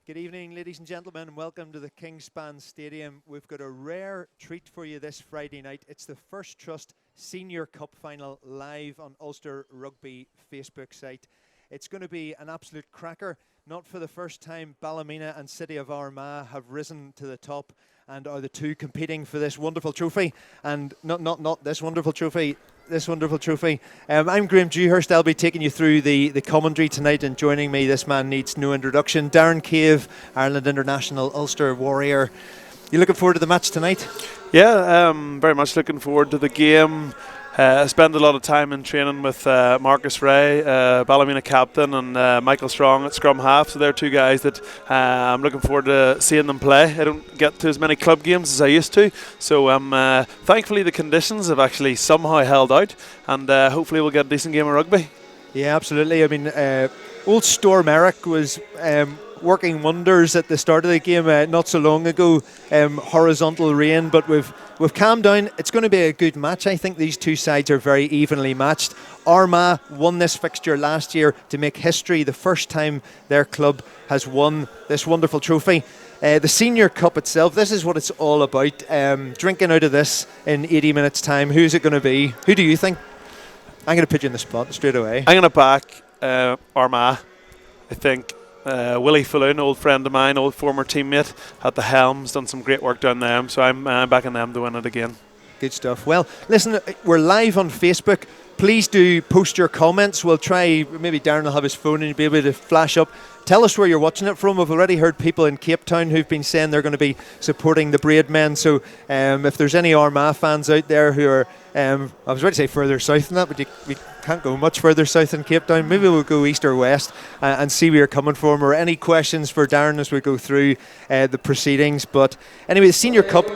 Good evening, ladies and gentlemen, and welcome to the Kingspan Stadium. We've got a rare treat for you this Friday night. It's the First Trust Senior Cup Final live on Ulster Rugby Facebook site. It's going to be an absolute cracker. Not for the first time, Ballymena and City of Armagh have risen to the top and are the two competing for this wonderful trophy. And not this wonderful trophy. This wonderful trophy. I'm Graham Dewhurst. I'll be taking you through the commentary tonight, and joining me, this man needs no introduction, Darren Cave, Ireland International Ulster Warrior. You looking forward to the match tonight? Yeah, very much looking forward to the game. I spent a lot of time in training with Marcus Ray, Ballymena captain, and Michael Strong at scrum half. So they're two guys that I'm looking forward to seeing them play. I don't get to as many club games as I used to, so thankfully the conditions have actually somehow held out, and hopefully we'll get a decent game of rugby. Yeah, absolutely. I mean, old Storm Eric was working wonders at the start of the game not so long ago. Horizontal rain, but we've calmed down. It's going to be a good match. I think these two sides are very evenly matched. Armagh won this fixture last year to make history, the first time their club has won this wonderful trophy. The Senior Cup itself, this is what it's all about. Drinking out of this in 80 minutes time. Who's it going to be? Who do you think? I'm going to put you in the spot straight away. I'm going to back Armagh. I think Willie Falloon, old friend of mine, old former teammate at the helms, done some great work down there, so I'm backing them to win it again. Good stuff. Well, listen, we're live on Facebook. Please do post your comments. We'll try, maybe Darren will have his phone and you'll be able to flash up. Tell us where you're watching it from. We've already heard people in Cape Town who've been saying they're going to be supporting the Braid Men. So if there's any Armagh fans out there who are, I was ready to say further south than that, but we can't go much further south than Cape Town. Maybe we'll go east or west and see where you're coming from, or any questions for Darren as we go through the proceedings. But anyway, the Senior Cup,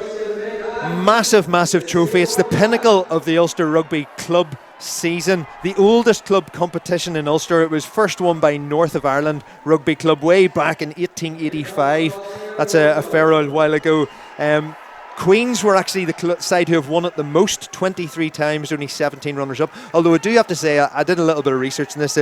massive trophy. It's the pinnacle of the Ulster Rugby Club season, the oldest club competition in Ulster. It was first won by North of Ireland Rugby Club way back in 1885. That's a fair old while ago. Queens were actually the side who have won it the most, 23 times, only 17 runners-up. Although I do have to say, I did a little bit of research on this,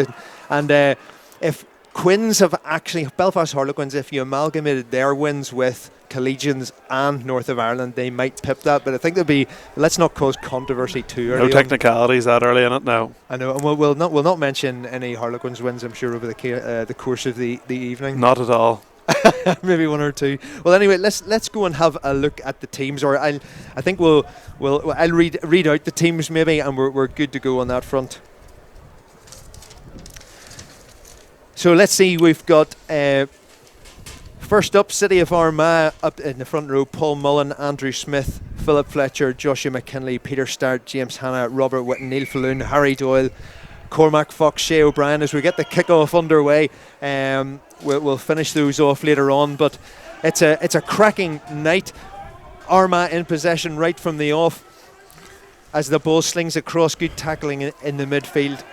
and if Quins have actually, Belfast Harlequins, if you amalgamated their wins with Collegians and North of Ireland, they might pip that. But I think there'll be, let's not cause controversy too early. No technicalities that early in it, no. I know, and we'll not mention any Harlequins wins, I'm sure, over the course of the evening. Not at all. Maybe one or two. Well, anyway, let's go and have a look at the teams, or I think I'll read out the teams maybe, and we're good to go on that front. So let's see. We've got first up, City of Armagh up in the front row: Paul Mullen, Andrew Smith, Philip Fletcher, Joshua McKinley, Peter Start, James Hanna, Robert Whitten, Neil Falloon, Harry Doyle, Cormac Fox, Shea O'Brien. As we get the kick-off underway, we'll finish those off later on, but it's a cracking night. Armagh in possession right from the off as the ball slings across. Good tackling in the midfield.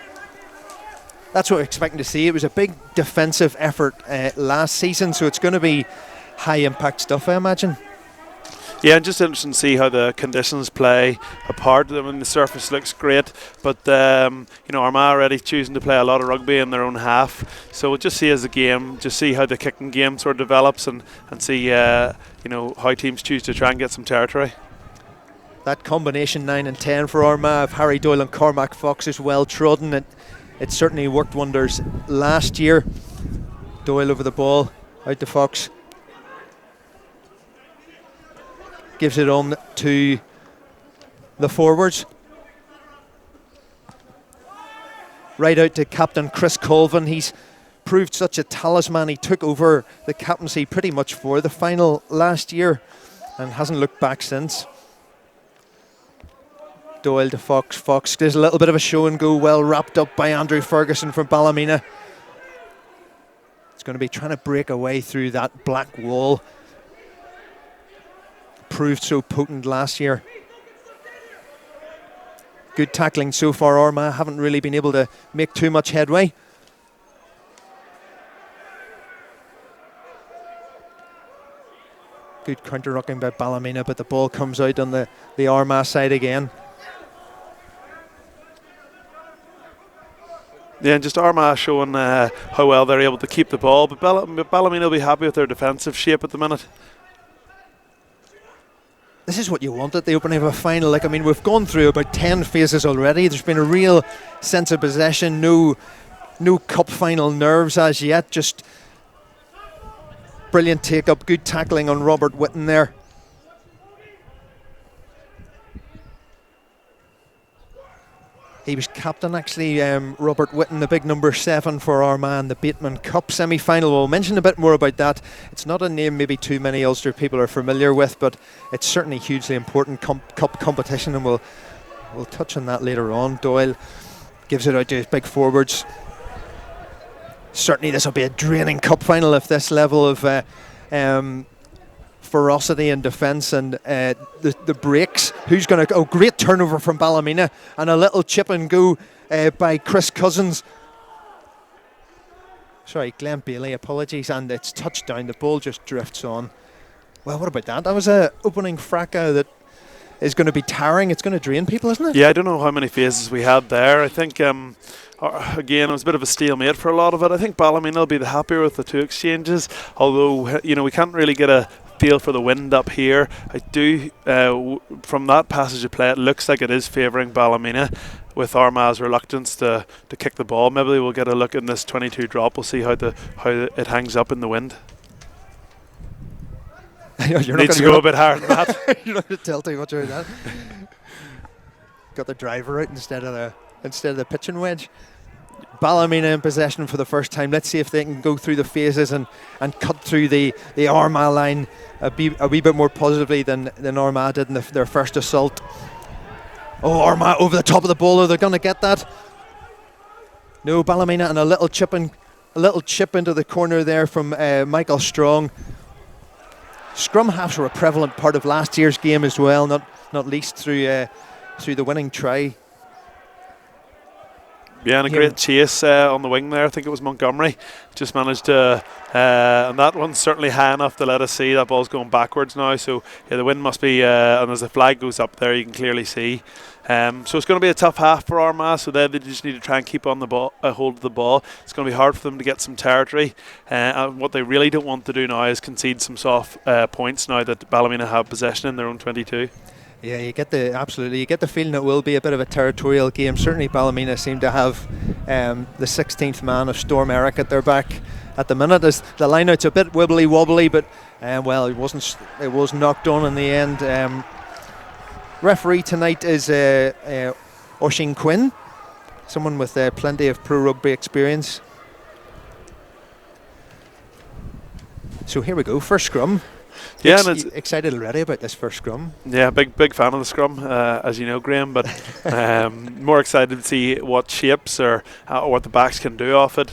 That's what we're expecting to see. It was a big defensive effort last season, so it's going to be high impact stuff, I imagine. Yeah, and just interesting to see how the conditions play a part. I mean, the surface looks great, but Armagh already choosing to play a lot of rugby in their own half. So we'll just see as a game, just see how the kicking game sort of develops, and see how teams choose to try and get some territory. That combination 9 and 10 for Armagh of Harry Doyle and Cormac Fox is well trodden. It certainly worked wonders last year. Doyle over the ball, out to Fox. Gives it on to the forwards. Right out to captain Chris Colvin. He's proved such a talisman. He took over the captaincy pretty much for the final last year and hasn't looked back since. Doyle to Fox. Fox does a little bit of a show and go, well wrapped up by Andrew Ferguson from Ballymena. It's going to be trying to break away through that black wall. Proved so potent last year. Good tackling so far. Armagh haven't really been able to make too much headway. Good counter-rucking by Ballymena, but the ball comes out on the Armagh side again. Yeah, and just Armagh showing how well they're able to keep the ball, but Ballymena will be happy with their defensive shape at the minute. This is what you want at the opening of a final. Like, I mean, we've gone through about 10 phases already. There's been a real sense of possession, no cup final nerves as yet. Just brilliant take up, good tackling on Robert Whitten there. He was captain, actually, Robert Whitten, the big number 7 for Armagh in the Bateman Cup semi-final. We'll mention a bit more about that. It's not a name maybe too many Ulster people are familiar with, but it's certainly hugely important cup competition, and we'll touch on that later on. Doyle gives it out to his big forwards. Certainly this will be a draining cup final if this level of ferocity in defence and the breaks. Who's going to... Oh, great turnover from Ballymena and a little chip and go by Chris Cousins. Sorry, Glenn Bailey, apologies. And it's touchdown. The ball just drifts on. Well, what about that? That was an opening fracas that is going to be tiring. It's going to drain people, isn't it? Yeah, I don't know how many phases we had there. I think, again, it was a bit of a stalemate for a lot of it. I think Ballymena will be the happier with the 2 exchanges, although, we can't really get a feel for the wind up here. I do, from that passage of play, it looks like it is favouring Ballymena with Armagh's reluctance to kick the ball. Maybe we'll get a look in this 22 drop. We'll see how it hangs up in the wind. You're Needs to go a bit higher than that. You're not going to tell too much about that. Got the driver out instead of the pitching wedge. Ballymena in possession for the first time. Let's see if they can go through the phases and cut through the Armagh line a wee bit more positively than Armagh did in their first assault. Oh, Armagh over the top of the ball. Are they going to get that? No, Ballymena, and a little chip into the corner there from Michael Strong. Scrum halves were a prevalent part of last year's game as well, not least through the winning try. Yeah, and a great chase on the wing there. I think it was Montgomery. Just managed to, and that one's certainly high enough to let us see that ball's going backwards now. So yeah, the wind must be, and as the flag goes up there, you can clearly see. So it's going to be a tough half for Armagh. So they just need to try and keep on the ball, hold of the ball. It's going to be hard for them to get some territory. And what they really don't want to do now is concede some soft points now that Ballymena have possession in their own 22. Yeah, you get the feeling it will be a bit of a territorial game. Certainly Ballymena seem to have the 16th man of Storm Eric at their back at the minute. As the line-out's a bit wibbly wobbly, but it was knocked on in the end. Referee tonight is Oisin Quinn, someone with plenty of pro rugby experience. So here we go, first scrum. Yeah, and it's excited already about this first scrum. Yeah, big fan of the scrum, as you know, Graham. But more excited to see what shapes or what the backs can do off it.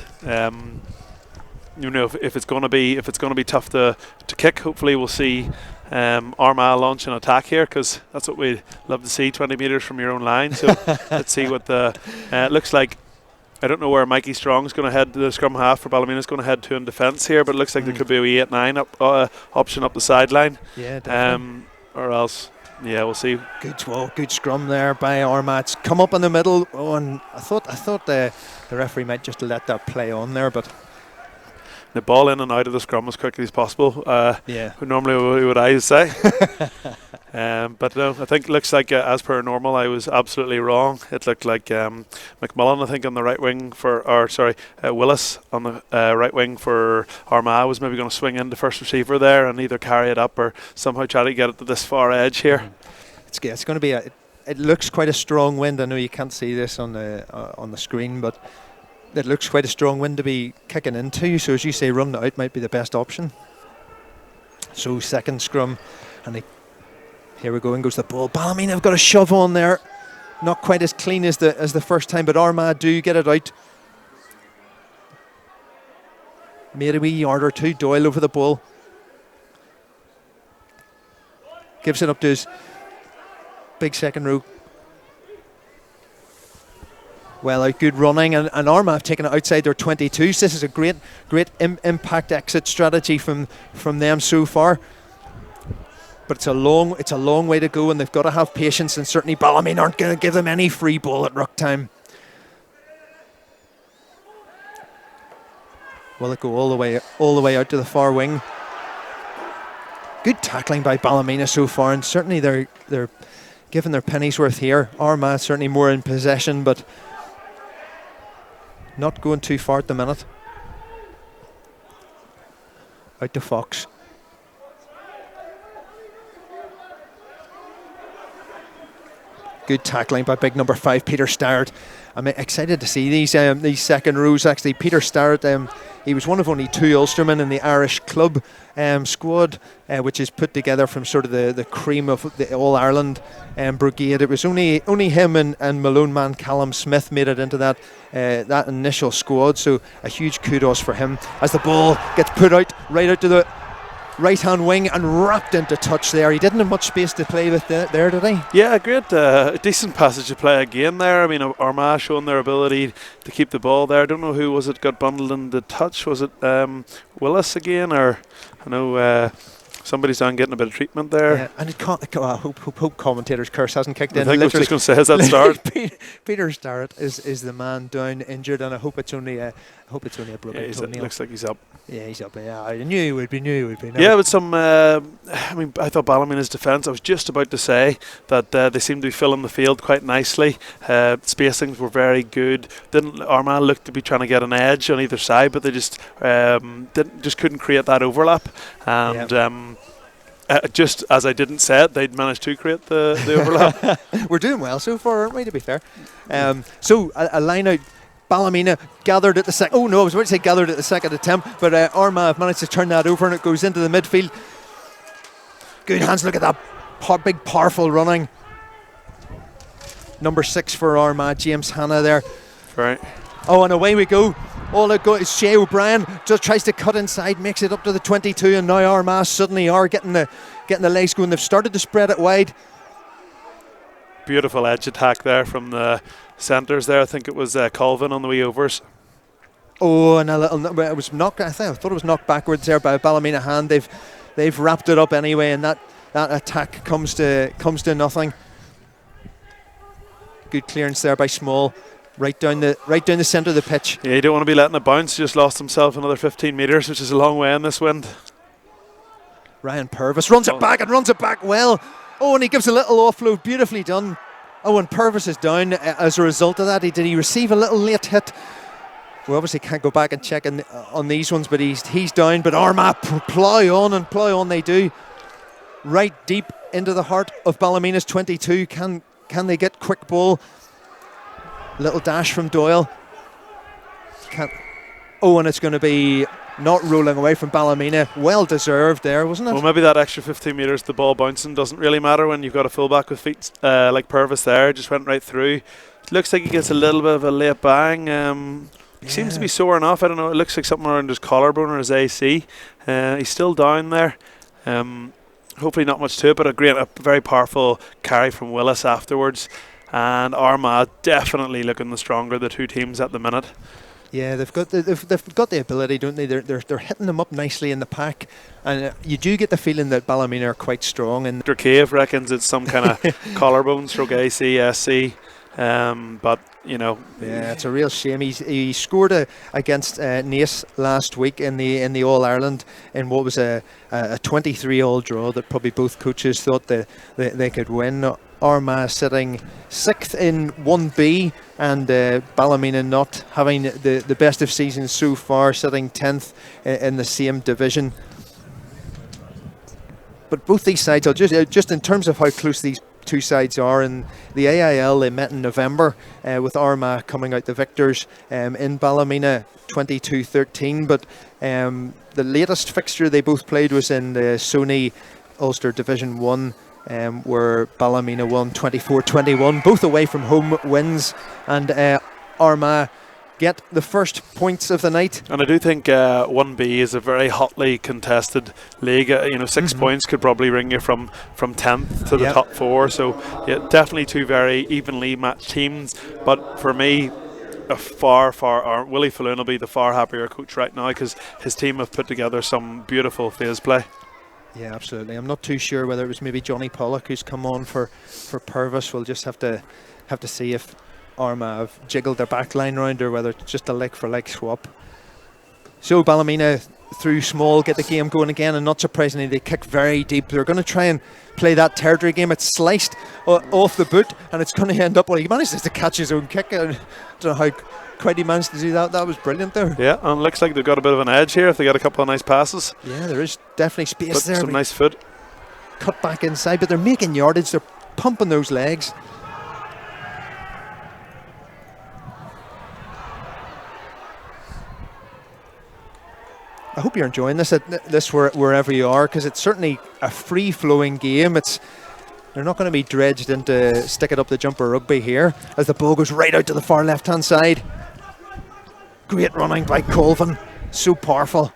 If it's going to be tough to kick. Hopefully, we'll see Armagh launch an attack here, because that's what we'd love to see, 20 metres from your own line. So let's see what the looks like. I don't know where Mikey Strong's going to head. The scrum half for Ballymena is going to head to in defence here, but it looks like there could be a wee 8-9 option up the sideline. Yeah, definitely. Or else, yeah, we'll see. Good scrum there by Armagh. It's come up in the middle. Oh, and I thought the referee might just let that play on there, but the ball in and out of the scrum as quickly as possible. Yeah. Normally what I say. But no, I think it looks like, as per normal, I was absolutely wrong. It looked like McMullen, I think, on the right wing Willis on the right wing for Armagh was maybe going to swing in the first receiver there and either carry it up or somehow try to get it to this far edge here. It's going to be it looks quite a strong wind. I know you can't see this on the screen, but it looks quite a strong wind to be kicking into. So as you say, run out might be the best option. So second scrum, and here we go, in goes the ball. Ballymena have got a shove on there. Not quite as clean as the first time, but Armagh do get it out. Made a wee yard or two. Doyle over the ball. Gives it up to his big second row. Well out, good running, and Armagh have taken it outside their 22s. This is a great impact exit strategy from them so far. But it's a long way to go, and they've got to have patience, and certainly Ballymena aren't going to give them any free ball at ruck time. Will it go all the way out to the far wing? Good tackling by Ballymena so far, and certainly they're giving their pennies worth here. Armagh certainly more in possession, but not going too far at the minute. Out to Fox. Good tackling by big number 5, Peter Starrett. I'm excited to see these second rows. Actually, Peter Starrett, he was one of only 2 Ulstermen in the Irish club squad, which is put together from sort of the cream of the All Ireland brigade. It was only him and Malone man Callum Smith made it into that initial squad. So a huge kudos for him as the ball gets put out right out to the right hand wing and wrapped into touch there. He didn't have much space to play with there, did he? Yeah, great, decent passage of play again there. I mean, Armagh showing their ability to keep the ball there. I don't know who was it got bundled in the touch. Was it Willis again, or I know somebody's on getting a bit of treatment there. Yeah, and I hope commentators' curse hasn't kicked in. I think I was just going to say, has that started? Peter Starrett is the man down injured, and I hope it's only a broken toenail. Looks like he's up. Yeah, he's up. Yeah, I knew he would be. No. Yeah, with some. I thought Ballymena's defence. I was just about to say that they seemed to be filling the field quite nicely. Spacings were very good. Armagh looked to be trying to get an edge on either side, but they just couldn't create that overlap. And just as I didn't say it, they'd managed to create the overlap. We're doing well so far, aren't we? To be fair. So a line out. Ballymena gathered at the second. Oh no, I was about to say gathered at the second attempt, but Armagh have managed to turn that over, and it goes into the midfield. Good hands. Look at that big, powerful running. Number 6 for Armagh, James Hanna there. Right. Oh, and away we go. All it goes is Shea O'Brien just tries to cut inside, makes it up to the 22, and now Armagh suddenly are getting the legs going. They've started to spread it wide. Beautiful edge attack there from the centres there. I think it was Colvin on the wee overs. Oh, and it was knocked. I thought it was knocked backwards there by a Ballymena hand. They've wrapped it up anyway, and that attack comes to nothing. Good clearance there by Small, right down the centre of the pitch. Yeah, you don't want to be letting it bounce. He just lost himself another 15 metres, which is a long way in this wind. Ryan Purvis runs it back well. Oh, and he gives a little offload, beautifully done. Oh, and Purvis is down as a result of that. Did he receive a little late hit? We obviously can't go back and check on these ones, but he's down. But Armagh plough on they do. Right deep into the heart of Ballymena's 22. Can they get quick ball? Little dash from Doyle. Oh, and it's going to be not rolling away from Ballymena. Well deserved there, wasn't it? Well, maybe that extra 15 metres, the ball bouncing doesn't really matter when you've got a fullback with feet like Purvis there. Just went right through. It looks like he gets a little bit of a late bang. He seems to be sore enough. I don't know. It looks like something around his collarbone or his AC. He's still down there. Hopefully not much to it, but a very powerful carry from Willis afterwards. And Armagh definitely looking the stronger, the two teams at the minute. Yeah, they've got the ability, don't they? They're hitting them up nicely in the pack, and you do get the feeling that Ballymena are quite strong. And Dr. Cave reckons it's some kind of collarbone stroke ACSC, but you know. Yeah, it's a real shame. He scored against Naas last week in the All Ireland in what was a 23-all draw that probably both coaches thought that they could win. Armagh sitting 6th in 1B, and Ballymena not having the best of seasons so far, sitting 10th in the same division. But both these sides are just in terms of how close these two sides are. In the AIL, they met in November with Armagh coming out the victors in Ballymena 22-13, but the latest fixture they both played was in the Sony Ulster Division 1, where Ballymena won 24-21, both away from home wins, and Armagh get the first points of the night. And I do think 1B is a very hotly contested league. 6 points could probably bring you from 10th to the top 4. So yeah, definitely two very evenly matched teams. But for me, Willie Falloon will be the far happier coach right now, because his team have put together some beautiful phase play. Yeah, absolutely. I'm not too sure whether it was maybe Johnny Pollock who's come on for Purvis. We'll just have to see if Armagh have jiggled their back line round, or whether it's just a like for like swap. So Ballymena through small, get the game going again, and not surprisingly they kick very deep. They're going to try and play that territory game. It's sliced off the boot, and it's going to end up, well, he manages to catch his own kick. I don't know how quite he managed to do that. That was brilliant there. Yeah, and looks like they've got a bit of an edge here if they get a couple of nice passes. Yeah, there is definitely space but there. Some nice foot. Cut back inside, but they're making yardage. They're pumping those legs. I hope you're enjoying this wherever you are, because it's certainly a free-flowing game. They're not going to be dredged into stick it up the jumper rugby here, as the ball goes right out to the far left-hand side. Great running by Colvin, so powerful.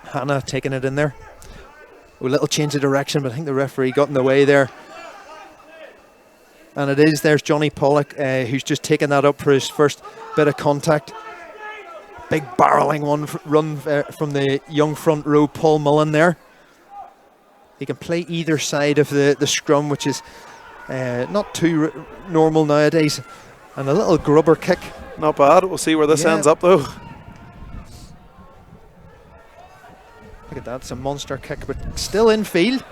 Hannah taking it in there. A little change of direction, but I think the referee got in the way there. And there's Johnny Pollock, who's just taken that up for his first bit of contact. Big barreling run from the young front row, Paul Mullen there. He can play either side of the scrum, which is not too normal nowadays. And a little grubber kick. Not bad. We'll see where this ends up, though. Look at that, it's a monster kick, but still in field.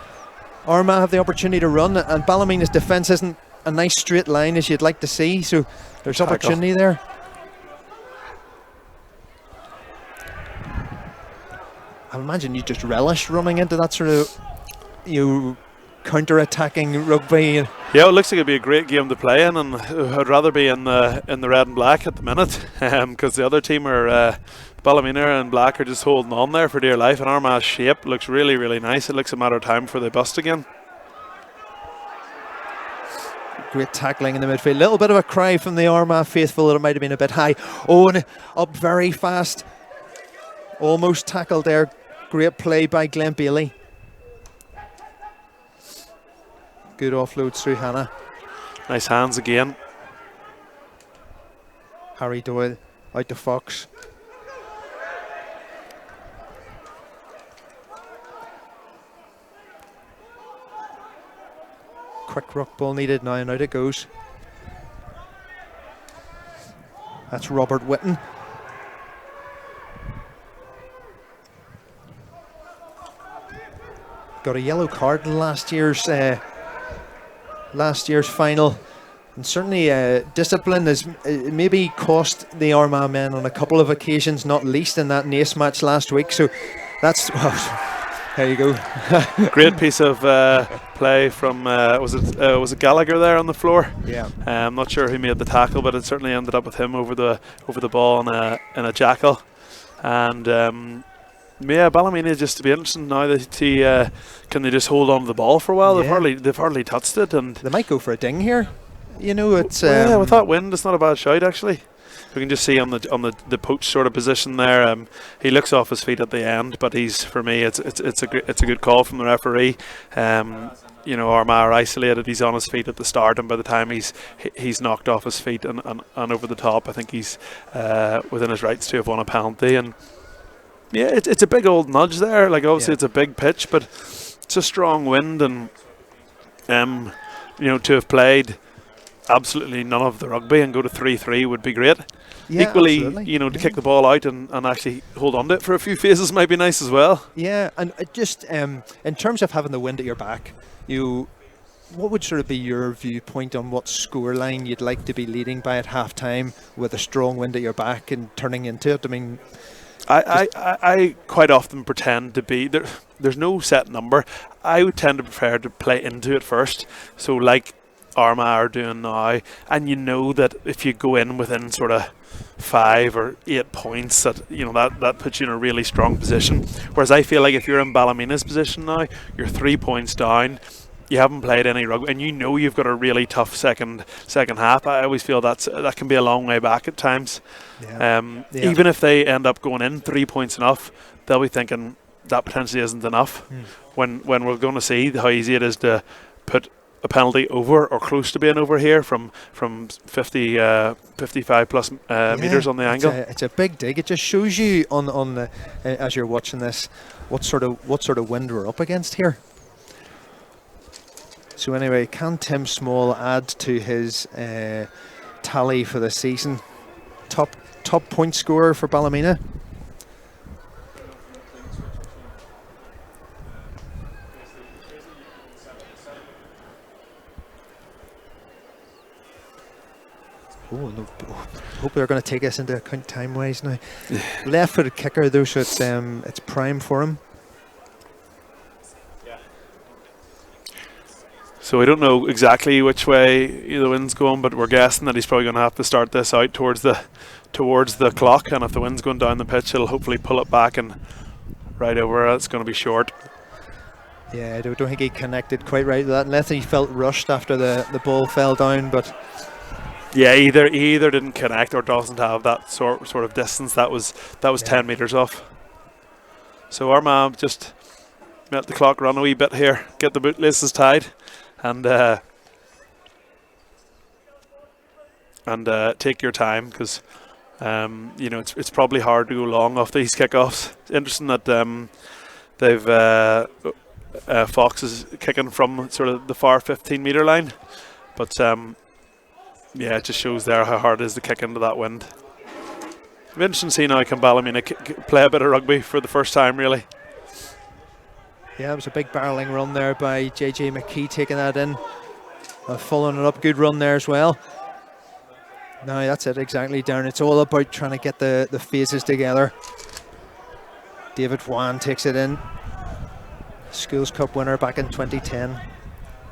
Armagh have the opportunity to run, and Ballymena's defence isn't a nice straight line as you'd like to see, so there's opportunity there. I imagine you just relish running into that sort of counter-attacking rugby. Yeah, it looks like it'd be a great game to play in, and I'd rather be in the red and black at the minute, because the other team are Ballymena and Black are just holding on there for dear life, and Armagh's shape looks really, really nice. It looks a matter of time before they bust again. Great tackling in the midfield. Little bit of a cry from the Armagh faithful that it might have been a bit high. Oh, and up very fast. Almost tackled there. Great play by Glenn Bailey. Good offloads through Hannah. Nice hands again. Harry Doyle out to Fox. Quick ruck ball needed now, and out it goes. That's Robert Whitten. Got a yellow card in last year's final, and certainly discipline has maybe cost the Armagh men on a couple of occasions, not least in that Naas match last week. So that's there you go. Great piece of play from was it Gallagher there on the floor? Yeah. I'm not sure who made the tackle, but it certainly ended up with him over the ball in a jackal. And yeah, Ballymena just to be interesting now that can they just hold on to the ball for a while? Yeah. They've hardly touched it, and they might go for a ding here. It's yeah, with that wind, it's not a bad shout actually. We can just see on the poach sort of position there. He looks off his feet at the end, but for me, it's a good call from the referee. Armagh are isolated. He's on his feet at the start, and by the time he's knocked off his feet and over the top, I think he's within his rights to have won a penalty. And yeah, it's a big old nudge there. Like obviously, it's a big pitch, but it's a strong wind, and to have played absolutely none of the rugby and go to 3-3 would be great. Yeah, equally, absolutely. To kick the ball out and actually hold on to it for a few phases might be nice as well. Yeah, and just in terms of having the wind at your back, what would sort of be your viewpoint on what scoreline you'd like to be leading by at half-time with a strong wind at your back and turning into it? I mean, I quite often pretend to be there. There's no set number. I would tend to prefer to play into it first. So like Armagh are doing now, and that if you go in within sort of 5 or 8 points, that puts you in a really strong position. Whereas I feel like if you're in Ballymena's position now, you're 3 points down, you haven't played any rugby, and you've got a really tough second half. I always feel that can be a long way back at times. Yeah. Even if they end up going in 3 points enough, they'll be thinking that potentially isn't enough. When we're going to see how easy it is to put a penalty over or close to being over here from 55 plus meters on the angle. It's a big dig. It just shows you on the as you're watching this what sort of wind we're up against here. So anyway, can Tim Small add to his tally for the season? Top point scorer for Ballymena. Oh no! Hope they're going to take us into account time-wise now. Left-footed kicker though, so it's prime for him. So we don't know exactly which way the wind's going, but we're guessing that he's probably going to have to start this out towards the clock, and if the wind's going down the pitch, it'll hopefully pull it back and right over. It's going to be short. Yeah, I don't think he connected quite right with that, unless he felt rushed after the ball fell down. But yeah, he either didn't connect or doesn't have that sort of distance. That was 10 metres off. So Armagh just let the clock run a wee bit here, get the bootlaces tied, and take your time, because it's probably hard to go long off these kickoffs. It's interesting that they've Fox is kicking from sort of the far 15-metre line, but yeah, it just shows there how hard it is to kick into that wind. It'll be interesting to see now can Ballymena play a bit of rugby for the first time, really. Yeah, it was a big barrelling run there by JJ McKee, taking that in, following it up. Good run there as well. No, that's it exactly, Darren. It's all about trying to get the phases together. David Juan takes it in. Schools Cup winner back in 2010.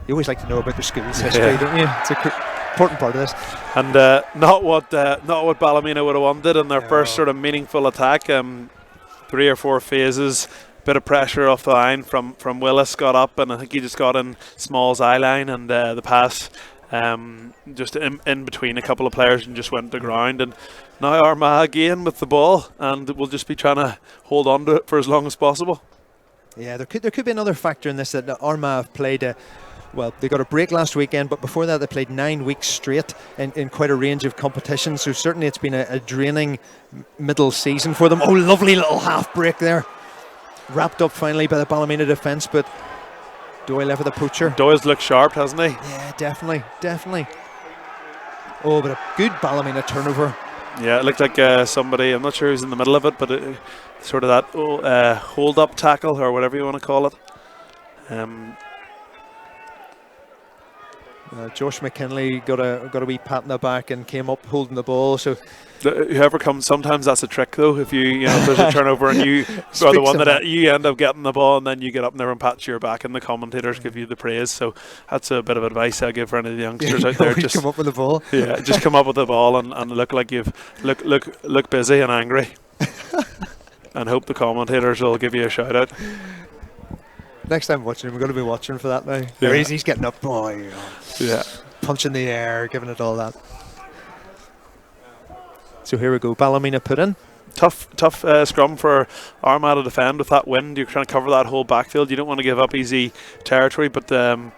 You always like to know about the schools history, don't you? It's an important part of this. And not what Ballymena would have wanted in their first sort of meaningful attack. 3 or 4 phases, bit of pressure off the line from Willis, got up, and I think he just got in Small's eye line, and the pass just in between a couple of players and just went to ground. And now Armagh again with the ball, and we'll just be trying to hold on to it for as long as possible. Yeah, there could be another factor in this, that Armagh have played well, they got a break last weekend, but before that they played 9 weeks straight in quite a range of competitions. So certainly it's been a draining middle season for them. Oh, lovely little half break there. Wrapped up finally by the Ballymena defence, but Doyle left with a poacher. Doyle's looked sharp, hasn't he? Yeah, definitely. Oh, but a good Ballymena turnover. Yeah, it looked like somebody, I'm not sure who's in the middle of it, but sort of that hold-up tackle, or whatever you want to call it. Josh McKinley got a wee pat in the back and came up holding the ball. So whoever comes, sometimes that's a trick though. If if there's a turnover and you are the one that you end up getting the ball, and then you get up there and pat your back, and the commentators give you the praise. So that's a bit of advice I give for any of the youngsters out there. Just come up with the ball. Yeah, just come up with the ball and look like you've look busy and angry, and hope the commentators will give you a shout out. Next time watching him, we're going to be watching for that now. Yeah. He's getting up, boy. Yeah, punching the air, giving it all that. So here we go. Ballymena put in. Tough scrum for Armagh to defend with that wind. You're trying to cover that whole backfield. You don't want to give up easy territory, but full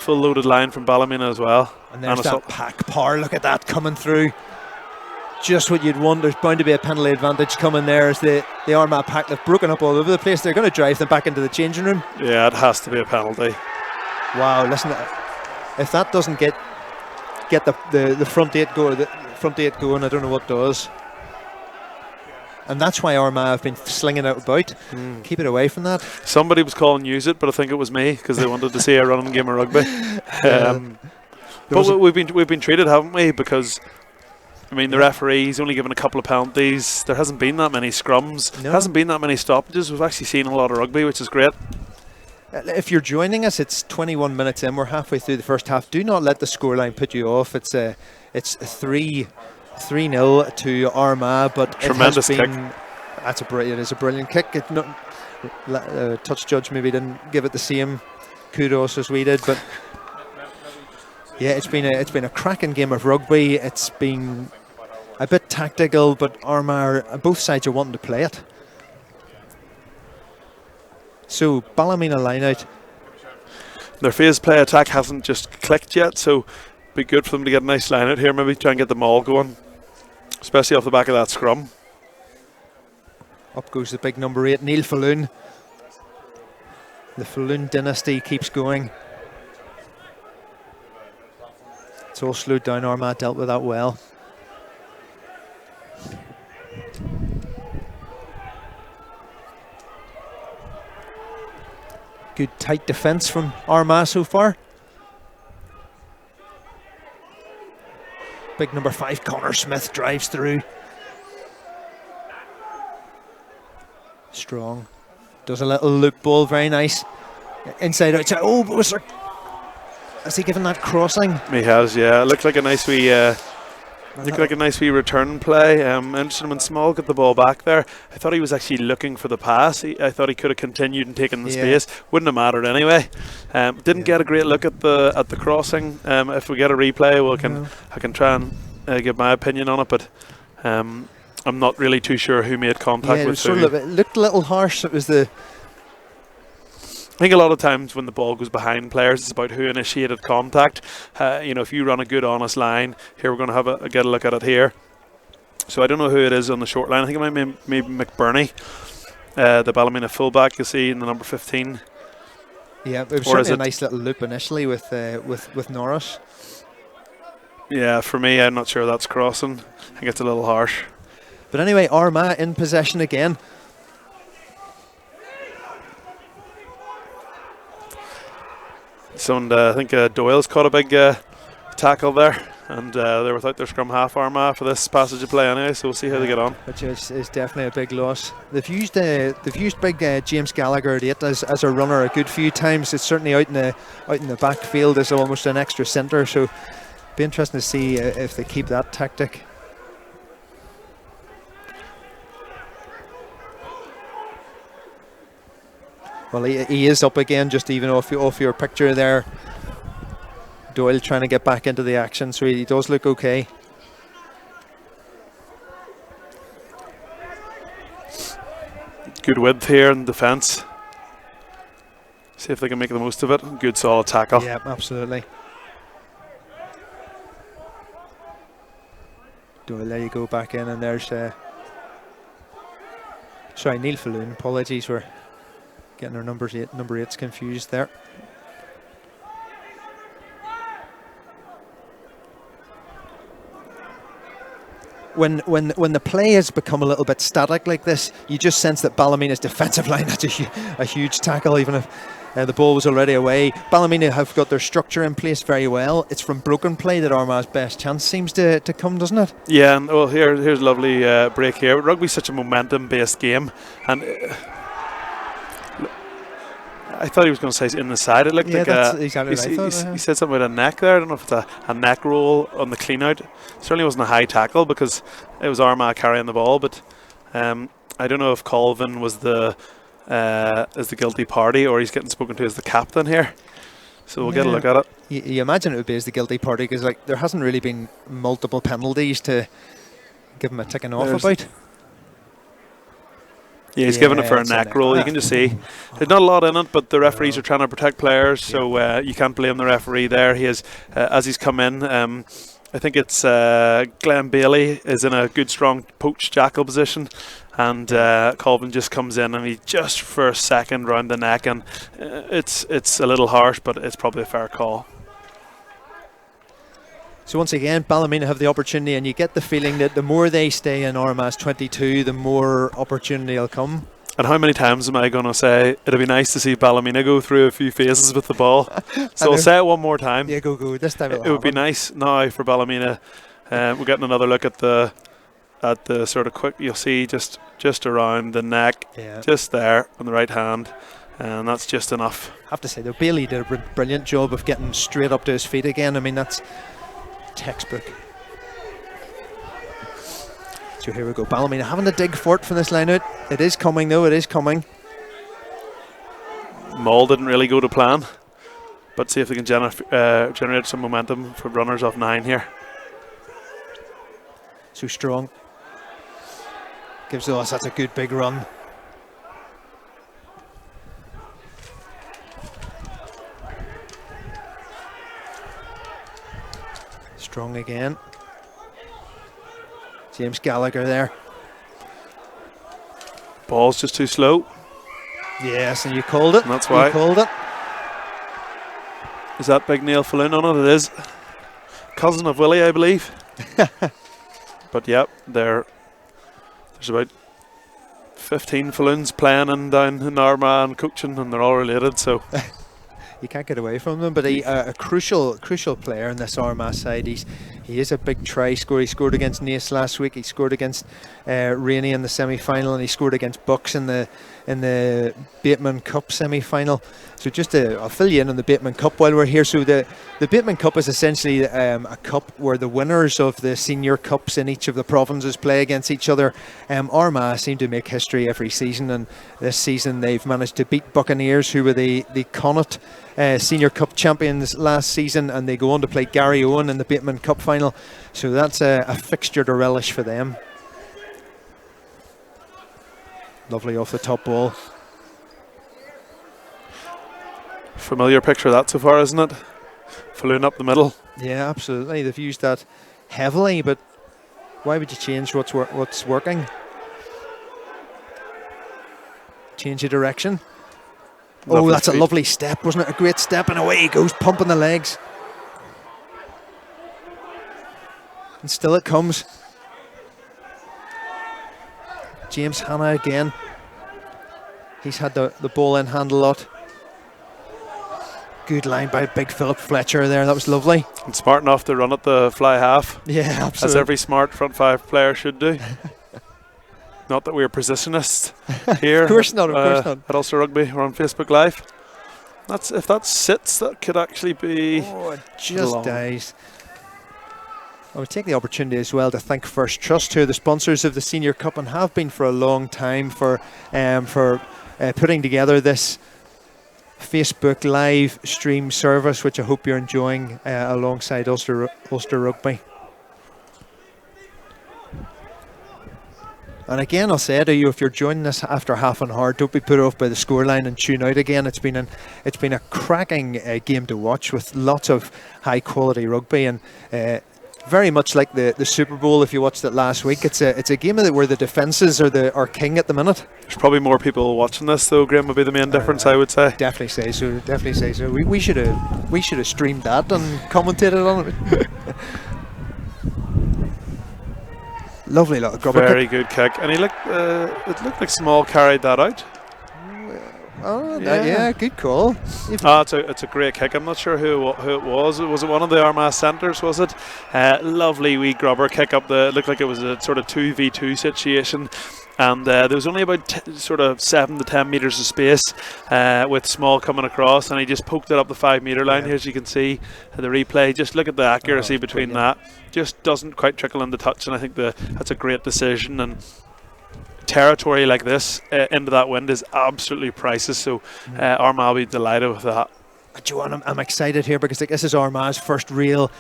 loaded line from Ballymena as well. And there's that pack power. Look at that coming through. Just what you'd want. There's bound to be a penalty advantage coming there, as the Armagh pack have broken up all over the place. They're going to drive them back into the changing room. Yeah, it has to be a penalty. Wow, listen, if that doesn't get the front eight going, I don't know what does. And that's why Armagh have been slinging it about. Keep it away from that. Somebody was calling use it, but I think it was me, because they wanted to see a running game of rugby. But we've been treated, haven't we? Because the referee's only given a couple of penalties. There hasn't been that many scrums. There hasn't been that many stoppages. We've actually seen a lot of rugby, which is great. If you're joining us, it's 21 minutes in. We're halfway through the first half. Do not let the scoreline put you off. It's 3-0 to Armagh, but tremendous kick. It is a brilliant kick. Touch judge maybe didn't give it the same kudos as we did, but yeah, it's been a cracking game of rugby. It's been a bit tactical, but Armagh, both sides are wanting to play it. So Ballymena line out. Their phase play attack hasn't just clicked yet, so it'd be good for them to get a nice line out here. Maybe try and get them all going, especially off the back of that scrum. Up goes the big number 8, Neil Falloon. The Falloon dynasty keeps going. It's all slowed down. Armagh dealt with that well. Good tight defence from Armagh so far. Big number 5, Connor Smith, drives through. Strong. Does a little loop ball, very nice. Inside, outside. Oh, but was there... Has he given that crossing? He has, yeah. It looked like a nice wee... return play. Interesting when Small got the ball back there. I thought he was actually looking for the pass. I thought he could have continued and taken the space. Wouldn't have mattered anyway. Didn't get a great look at the crossing. If we get a replay, I can try and give my opinion on it. But I'm not really too sure who made contact with who. It looked a little harsh. It was the... I think a lot of times when the ball goes behind players, it's about who initiated contact. If you run a good, honest line, here we're going to get a look at it here. So I don't know who it is on the short line. I think it might be maybe McBurney, the Ballymena fullback. You see in the number 15. Yeah, it was certainly a nice little loop initially with Norris. Yeah, for me, I'm not sure that's crossing. I think it's a little harsh. But anyway, Armagh in possession again. So, and I think Doyle's caught a big tackle there, and they're without their scrum half Armagh for this passage of play anyway. So we'll see how they get on. Which is definitely a big loss. They've used big James Gallagher at 8 as a runner a good few times. It's certainly out in the backfield as almost an extra centre. So be interesting to see if they keep that tactic. Well, he is up again, just even off your picture there. Doyle trying to get back into the action, so he does look okay. Good width here in defence. See if they can make the most of it. Good solid tackle. Yeah, absolutely. Doyle, there you go, back in, and there's... sorry, Neil Falloon, apologies for getting our number 8's confused there. When the play has become a little bit static like this, you just sense that Ballymena's defensive line had a huge tackle, even if the ball was already away. Ballymena have got their structure in place very well. It's from broken play that Armagh's best chance seems to come, doesn't it? Yeah, and well, here's a lovely break here. Rugby's such a momentum-based game, and I thought he was going to say in the side. It looked like that's exactly what I thought. He said something with a neck there. I don't know if it's a neck roll on the clean out. Certainly wasn't a high tackle because it was Armagh carrying the ball. But I don't know if Colvin was the guilty party or he's getting spoken to as the captain here. So we'll get a look at it. You imagine it would be as the guilty party because there hasn't really been multiple penalties to give him a ticking off about. Yeah, he's giving it for a neck roll. You can just see there's not a lot in it, but the referees are trying to protect players, so you can't blame the referee there. He is, as he's come in, I think it's Glenn Bailey is in a good, strong poach jackal position, and Colvin just comes in and he just for a second round the neck, and it's a little harsh, but it's probably a fair call. So once again, Ballymena have the opportunity, and you get the feeling that the more they stay in Armagh's 22, the more opportunity will come. And how many times am I going to say it'd be nice to see Ballymena go through a few phases with the ball? So I'll say it one more time. Yeah, go. This time it would be nice now for Ballymena. We're getting another look at the sort of quick. You'll see just around the neck, just there on the right hand, and that's just enough. I have to say, though, Bailey did a brilliant job of getting straight up to his feet again. I mean, that's textbook. So here we go, Ballymena having to dig for it from this line out. It is coming though, it is coming. Mull didn't really go to plan, but see if they can generate some momentum for runners off 9 here. So Strong gives us, that's a good big run. Strong again. James Gallagher there. Ball's just too slow. Yes, and you called it. And that's why. You called it. Is that big Neil Falloon on it? It is. cousin of Willie, I believe. But yeah, there's about 15 Falloons playing down in Armagh and coaching, and they're all related, so you can't get away from them. But a crucial player in this Armagh side. He is a big try scorer. He scored against Naas last week. He scored against Rainey in the semi-final, and he scored against Bucks in the Bateman Cup semi-final. So I'll fill you in on the Bateman Cup while we're here. So the Bateman Cup is essentially a cup where the winners of the senior cups in each of the provinces play against each other. Armagh seem to make history every season, and this season they've managed to beat Buccaneers, who were the Connacht Senior Cup champions last season, and they go on to play Gary Owen in the Bateman Cup final. So that's a fixture to relish for them. Lovely off the top ball. Familiar picture of that so far, isn't it? Falloon up the middle. Yeah, absolutely. They've used that heavily, but why would you change what's working? Change the direction. Lovely That's speed. a lovely step, wasn't it? A great step, and away he goes, pumping the legs. And still it comes. James Hanna again. He's had the ball in hand a lot. Good line by big Philip Fletcher there. That was lovely. And smart enough to run at the fly half. Yeah, absolutely. As every smart front five player should do. Not that we're positionists here. Of course not, of course not. At Ulster Rugby, we're on Facebook Live. If that sits, that could actually be. Oh, it just dies. I would take the opportunity as well to thank First Trust, who are the sponsors of the Senior Cup and have been for a long time, for putting together this Facebook live stream service, which I hope you're enjoying alongside Ulster Rugby. And again, I'll say to you, if you're joining us after half an hour, don't be put off by the scoreline and tune out again. It's been a cracking game to watch, with lots of high quality rugby, and very much like the Super Bowl. If you watched it last week, it's a game where the defences are king at the minute. There's probably more people watching this, though. Graham, would be the main difference, I would say. Definitely say so. Definitely say so. We should have streamed that and commentated on it. Lovely little grubber. Very good kick, and it looked like Small carried that out. Oh, yeah, good call. It's a great kick. I'm not sure who it was. Was it one of the Armagh centres? Was it? Lovely wee grubber kick up the. It looked like it was a sort of 2v2 situation. And there was only about sort of 7 to 10 metres of space with Small coming across, and he just poked it up the 5 metre line. Here, as you can see the replay, just look at the accuracy between that. Just doesn't quite trickle into touch, and I think that's a great decision. And territory like this into that wind is absolutely priceless. So Armagh will be delighted with that. Joanne, I'm excited here because this is Armagh's first real,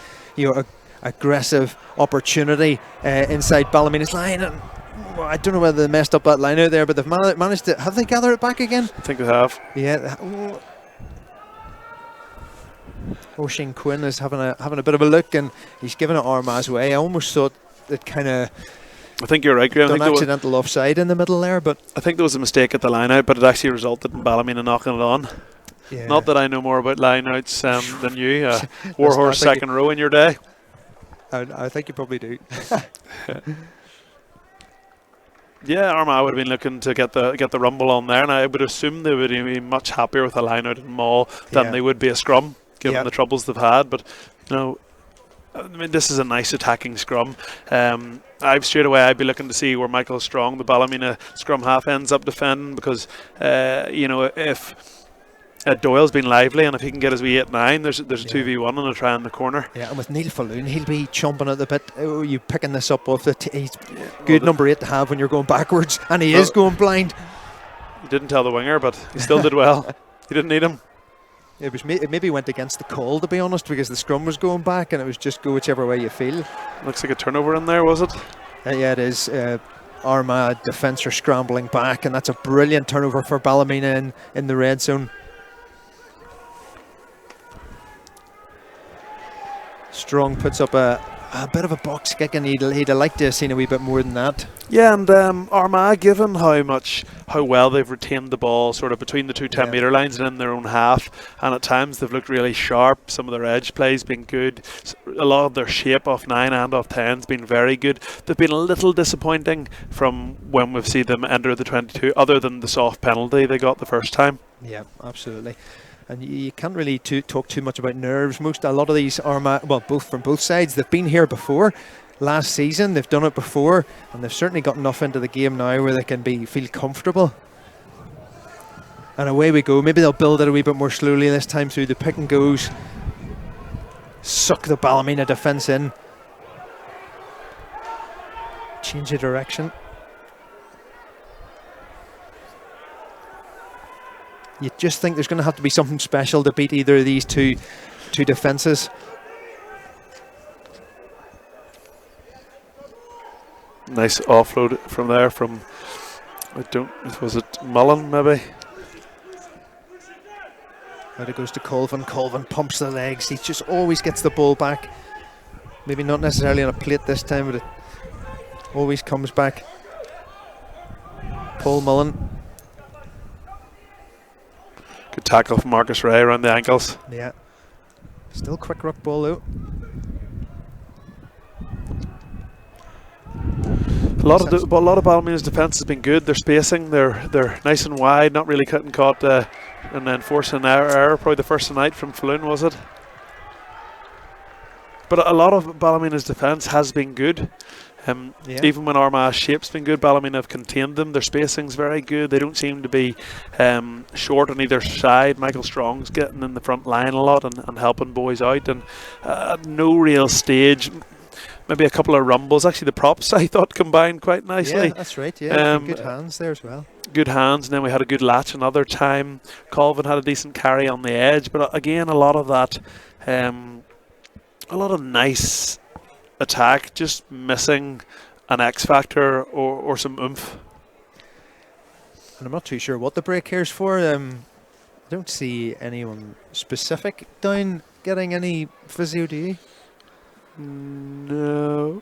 aggressive opportunity inside Ballymena's line. And I don't know whether they messed up that line out there, but they've managed to. Have they gathered it back again? I think they have. Yeah. O'Shane Quinn is having a bit of a look, and he's giving it Armagh's way. I almost thought it kind of. I think you're right, Graham. An accidental offside in the middle there, but I think there was a mistake at the line out, but it actually resulted in Ballymena knocking it on. Yeah. Not that I know more about line outs than you. Warhorse second row in your day. I think you probably do. Yeah, Armagh would have been looking to get the rumble on there, and I would assume they would be much happier with a line out in Maul than they would be a scrum, given the troubles they've had. But I mean, this is a nice attacking scrum. I'd be looking to see where Michael Strong, the Ballymena scrum half, ends up defending, because if Doyle's been lively, and if he can get his wee 8-9, there's a 2v1 and a try in the corner. Yeah, and with Neil Falloon, he'll be chomping at the bit. Oh, you picking this up off he's good number 8 to have when you're going backwards, and he is going blind. He didn't tell the winger, but he still did well. He didn't need him. It maybe went against the call, to be honest, because the scrum was going back, and it was just go whichever way you feel. Looks like a turnover in there, was it? Yeah, it is. Armagh defence are scrambling back, and that's a brilliant turnover for Ballymena in the red zone. Strong puts up a A bit of a box kick, and he'd have liked to have seen a wee bit more than that. Yeah, and Armagh, given how well they've retained the ball sort of between the two 10-metre lines and in their own half, and at times they've looked really sharp. Some of their edge play's been good. A lot of their shape off 9 and off 10's been very good. They've been a little disappointing from when we've seen them enter the 22, other than the soft penalty they got the first time. Yeah, absolutely. And you can't really talk too much about nerves. A lot of these Armagh, well, from both sides, they've been here before. Last season, they've done it before, and they've certainly got enough into the game now where they can feel comfortable. And away we go. Maybe they'll build it a wee bit more slowly this time through the pick and goes. Suck the Ballymena defence in. Change of direction. You just think there's going to have to be something special to beat either of these two defences. Nice offload from there was it Mullen maybe? Out it goes to Colvin. Colvin pumps the legs. He just always gets the ball back. Maybe not necessarily on a plate this time, but it always comes back. Paul Mullen. Good tackle from Marcus Ray around the ankles. Yeah. Still quick ruck ball though. A lot of Ballymena's defence has been good. Their spacing, they're nice and wide, not really cut and caught, and then forcing an error. Probably the first tonight from Falloon, was it? But a lot of Ballymena's defence has been good. Even when Armagh's shape's been good, Ballymena have contained them. Their spacing's very good. They don't seem to be short on either side. Michael Strong's getting in the front line a lot and helping boys out. And no real stage. Maybe a couple of rumbles. Actually, the props I thought combined quite nicely. Yeah, that's right. Yeah, good hands there as well. Good hands, and then we had a good latch another time. Colvin had a decent carry on the edge, but again, a lot of that, a lot of nice attack, just missing an X factor or some oomph. And I'm not too sure what the break here's for. I don't see anyone specific down getting any physio, do you? No.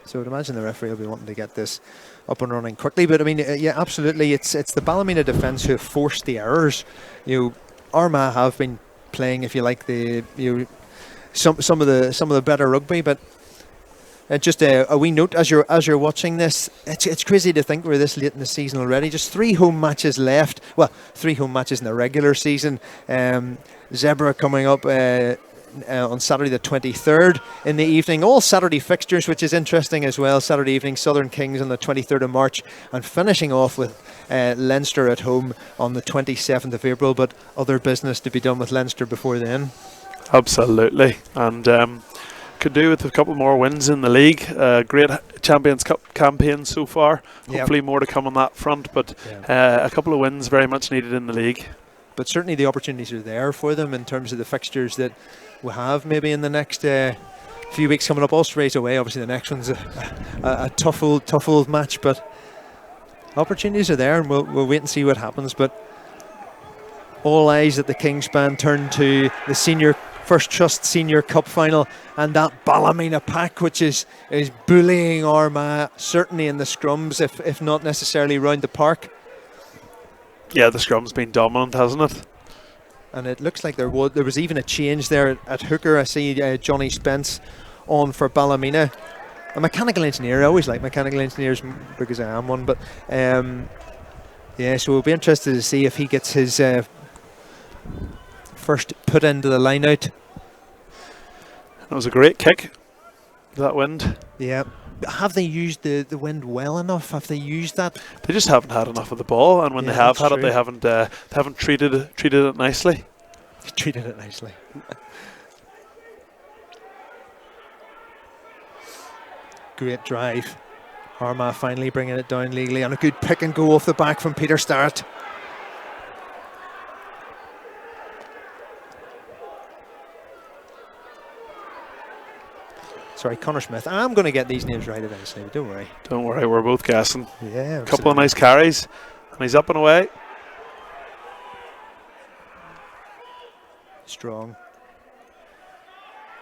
So I'd imagine the referee will be wanting to get this up and running quickly. But I mean, yeah, absolutely. It's the Ballymena defence who have forced the errors. Armagh have been playing, if you like, some of the better rugby. But just a wee note as you're watching this, it's crazy to think we're this late in the season already. Just 3 home matches left. Well, 3 home matches in the regular season. Zebra coming up on Saturday the 23rd in the evening. All Saturday fixtures, which is interesting as well. Saturday evening, Southern Kings on the 23rd of March, and finishing off with Leinster at home on the 27th of April. But other business to be done with Leinster before then. Absolutely, and could do with a couple more wins in the league. Great Champions Cup campaign so far. Hopefully more to come on that front, but a couple of wins very much needed in the league. But certainly the opportunities are there for them in terms of the fixtures that we have maybe in the next few weeks coming up. Ulster's away, obviously the next one's a tough old match, but opportunities are there, and we'll wait and see what happens. But all eyes at the Kingspan turn to the First Trust Senior Cup final, and that Ballymena pack, which is bullying Armagh, certainly in the scrums, if not necessarily round the park. Yeah, the scrum's been dominant, hasn't it? And it looks like there was even a change there at hooker. I see Johnny Spence on for Ballymena. A mechanical engineer. I always like mechanical engineers because I am one. But yeah, so we'll be interested to see if he gets his first put into the line out. That was a great kick, that wind. Yeah. Have they used the wind well enough? Have they used that? They just haven't had enough of the ball, and when they have had it, they haven't treated it nicely. Treated it nicely. Great drive. Armagh finally bringing it down legally, and a good pick and go off the back from Peter Starrett. Sorry, Connor Smith. I'm going to get these names right eventually, don't worry. Don't worry, we're both guessing. Yeah, a couple of nice carries, and he's up and away. Strong.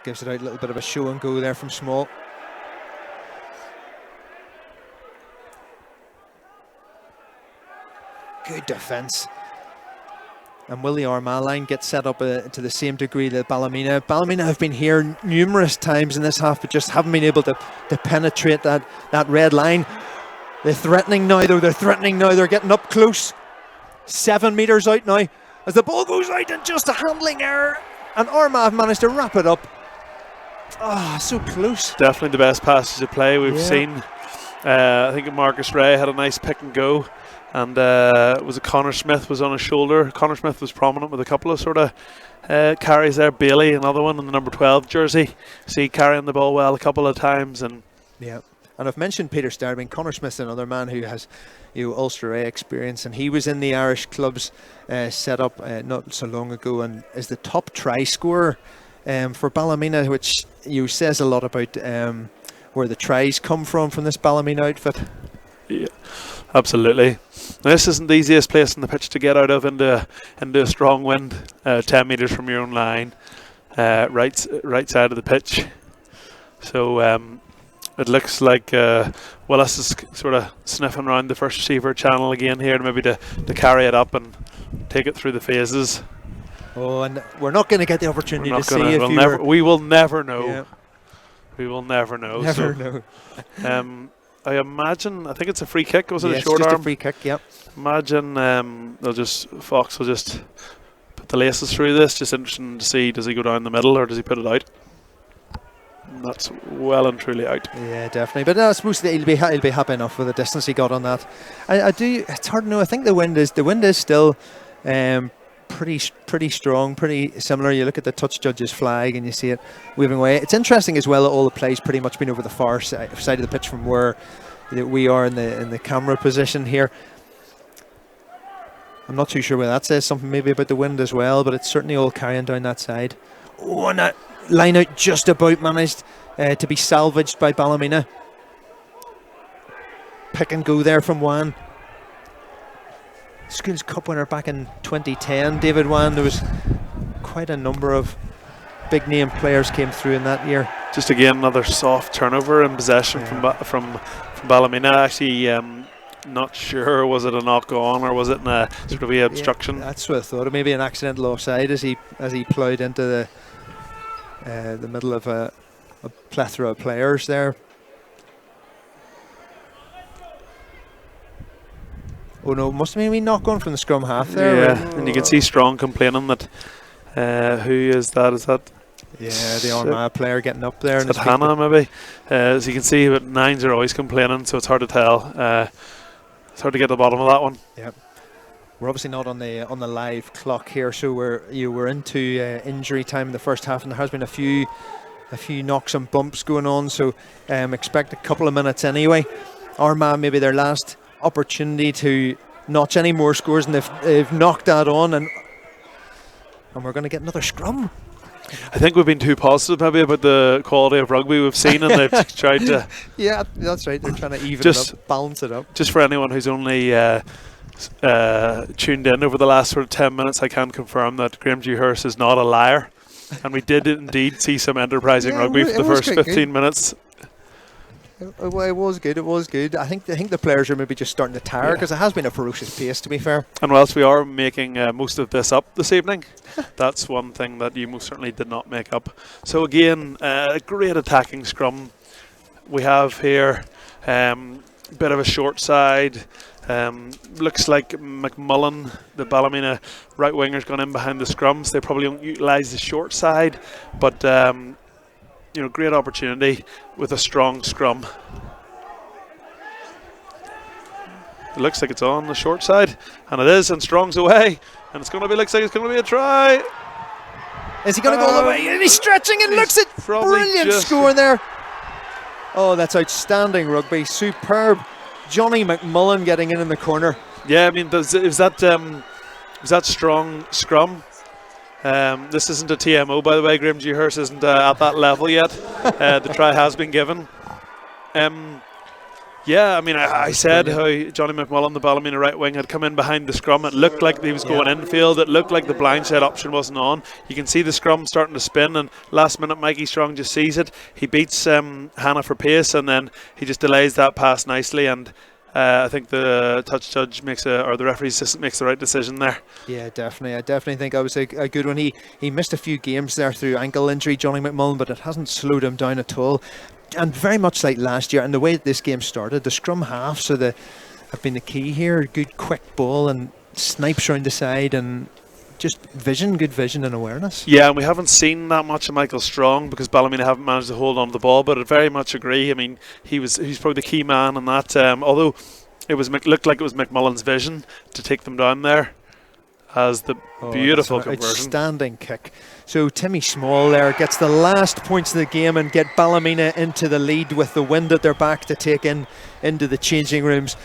gives it out, a little bit of a show and go there from Small. Good defence. And will the Armagh line get set up to the same degree that Ballymena? Ballymena have been here numerous times in this half, but just haven't been able to penetrate that red line. They're threatening now, though. They're threatening now. They're getting up close. 7 metres out now. As the ball goes out, and just a handling error. And Armagh have managed to wrap it up. Ah, so close. Definitely the best passage of play we've seen. I think Marcus Ray had a nice pick and go. And was it Connor Smith was on his shoulder. Connor Smith was prominent with a couple of sort of carries there. Bailey, another one in the number 12 jersey. See carrying the ball well a couple of times. And I've mentioned Peter Starr. Connor Smith's another man who has Ulster A experience, and he was in the Irish club's set up not so long ago, and is the top try scorer for Ballymena, which says a lot about where the tries come from this Ballymena outfit. Yeah, absolutely. This isn't the easiest place in the pitch to get out of into a strong wind. 10 metres from your own line, right side of the pitch. So it looks like Willis is sort of sniffing around the first receiver channel again here, maybe to carry it up and take it through the phases. Oh, and we're not going to get the opportunity to see if we will never know. Yeah. We will never know. Never know. I imagine, I think it's a free kick. Was it a it's short just arm? A free kick, yep. Imagine Fox will just put the laces through this. Just interesting to see, does he go down the middle or does he put it out? That's well and truly out. Yeah, definitely. But I suppose he'll be happy enough with the distance he got on that. It's hard to know. I think the wind is still pretty strong, pretty similar. You look at the touch judge's flag and you see it weaving away. It's interesting as well that all the play's pretty much been over the far side of the pitch from where we are in the camera position here. I'm not too sure whether that says something maybe about the wind as well, but it's certainly all carrying down that side. Oh, and that line out just about managed to be salvaged by Ballymena. Pick and go there from Wan. Schools Cup winner back in 2010, David Wan. There was quite a number of big name players came through in that year. Just again another soft turnover in possession from Ballymena. Actually, not sure, was it a knock on or was it a sort of a obstruction? That's what I thought. Maybe an accidental offside as he ploughed into the middle of a plethora of players there. Oh no, must have been a wee knock on from the scrum half there. Yeah, right? And you can see Strong complaining that who is that? Is that? Yeah, the Armagh player getting up there. Is that Hannah maybe? As you can see, but nines are always complaining, so it's hard to tell. It's hard to get to the bottom of that one. Yep. We're obviously not on the live clock here, so we're into injury time in the first half, and there has been a few knocks and bumps going on. So expect a couple of minutes anyway. Armagh maybe their last opportunity to notch any more scores, and they've knocked that on, and we're going to get another scrum. I think we've been too positive maybe about the quality of rugby we've seen, and they've tried to. Yeah, that's right. They're trying to even it up, balance it up. Just for anyone who's only tuned in over the last sort of 10 minutes, I can confirm that Graham Dewhurst is not a liar, and we did indeed see some enterprising rugby for the first 15 minutes. It was good. It was good. I think the players are maybe just starting to tire because it has been a ferocious pace, to be fair. And whilst we are making most of this up this evening, that's one thing that you most certainly did not make up. So again, a great attacking scrum we have here. Bit of a short side. Looks like McMullen, the Ballymena right winger's gone in behind the scrums. They probably don't utilise the short side, but great opportunity with a strong scrum. It looks like it's on the short side, and it is, and Strong's away, and it's going to be, looks like it's going to be a try. Is he going to go all the way? And he's stretching, and looks at brilliant score there. Oh, that's outstanding rugby, superb. Johnny McMullen getting in the corner. Yeah, I mean, was that strong scrum? This isn't a TMO, by the way. Graham Dewhurst isn't at that level yet. The try has been given. Yeah, I mean, I said how Johnny McMullen, the Ballymena right wing, had come in behind the scrum. It looked like he was going infield. It looked like the blindside option wasn't on. You can see the scrum starting to spin, and last minute Mikey Strong just sees it. He beats Hannah for pace, and then he just delays that pass nicely. And I think the touch judge or the referee's assistant makes the right decision there. Yeah, definitely. I definitely think that was a good one. He missed a few games there through ankle injury, Johnny McMullen, but it hasn't slowed him down at all. And very much like last year, and the way that this game started, the scrum halves have been the key here. Good quick ball and snipes round the side, and just good vision and awareness. Yeah, and we haven't seen that much of Michael Strong because Ballymena haven't managed to hold on to the ball, but I very much agree. I mean, he's probably the key man in that, although looked like it was McMullen's vision to take them down there as the beautiful conversion. Outstanding kick. So Timmy Small there gets the last points of the game and get Ballymena into the lead with the wind at their back to take into the changing rooms.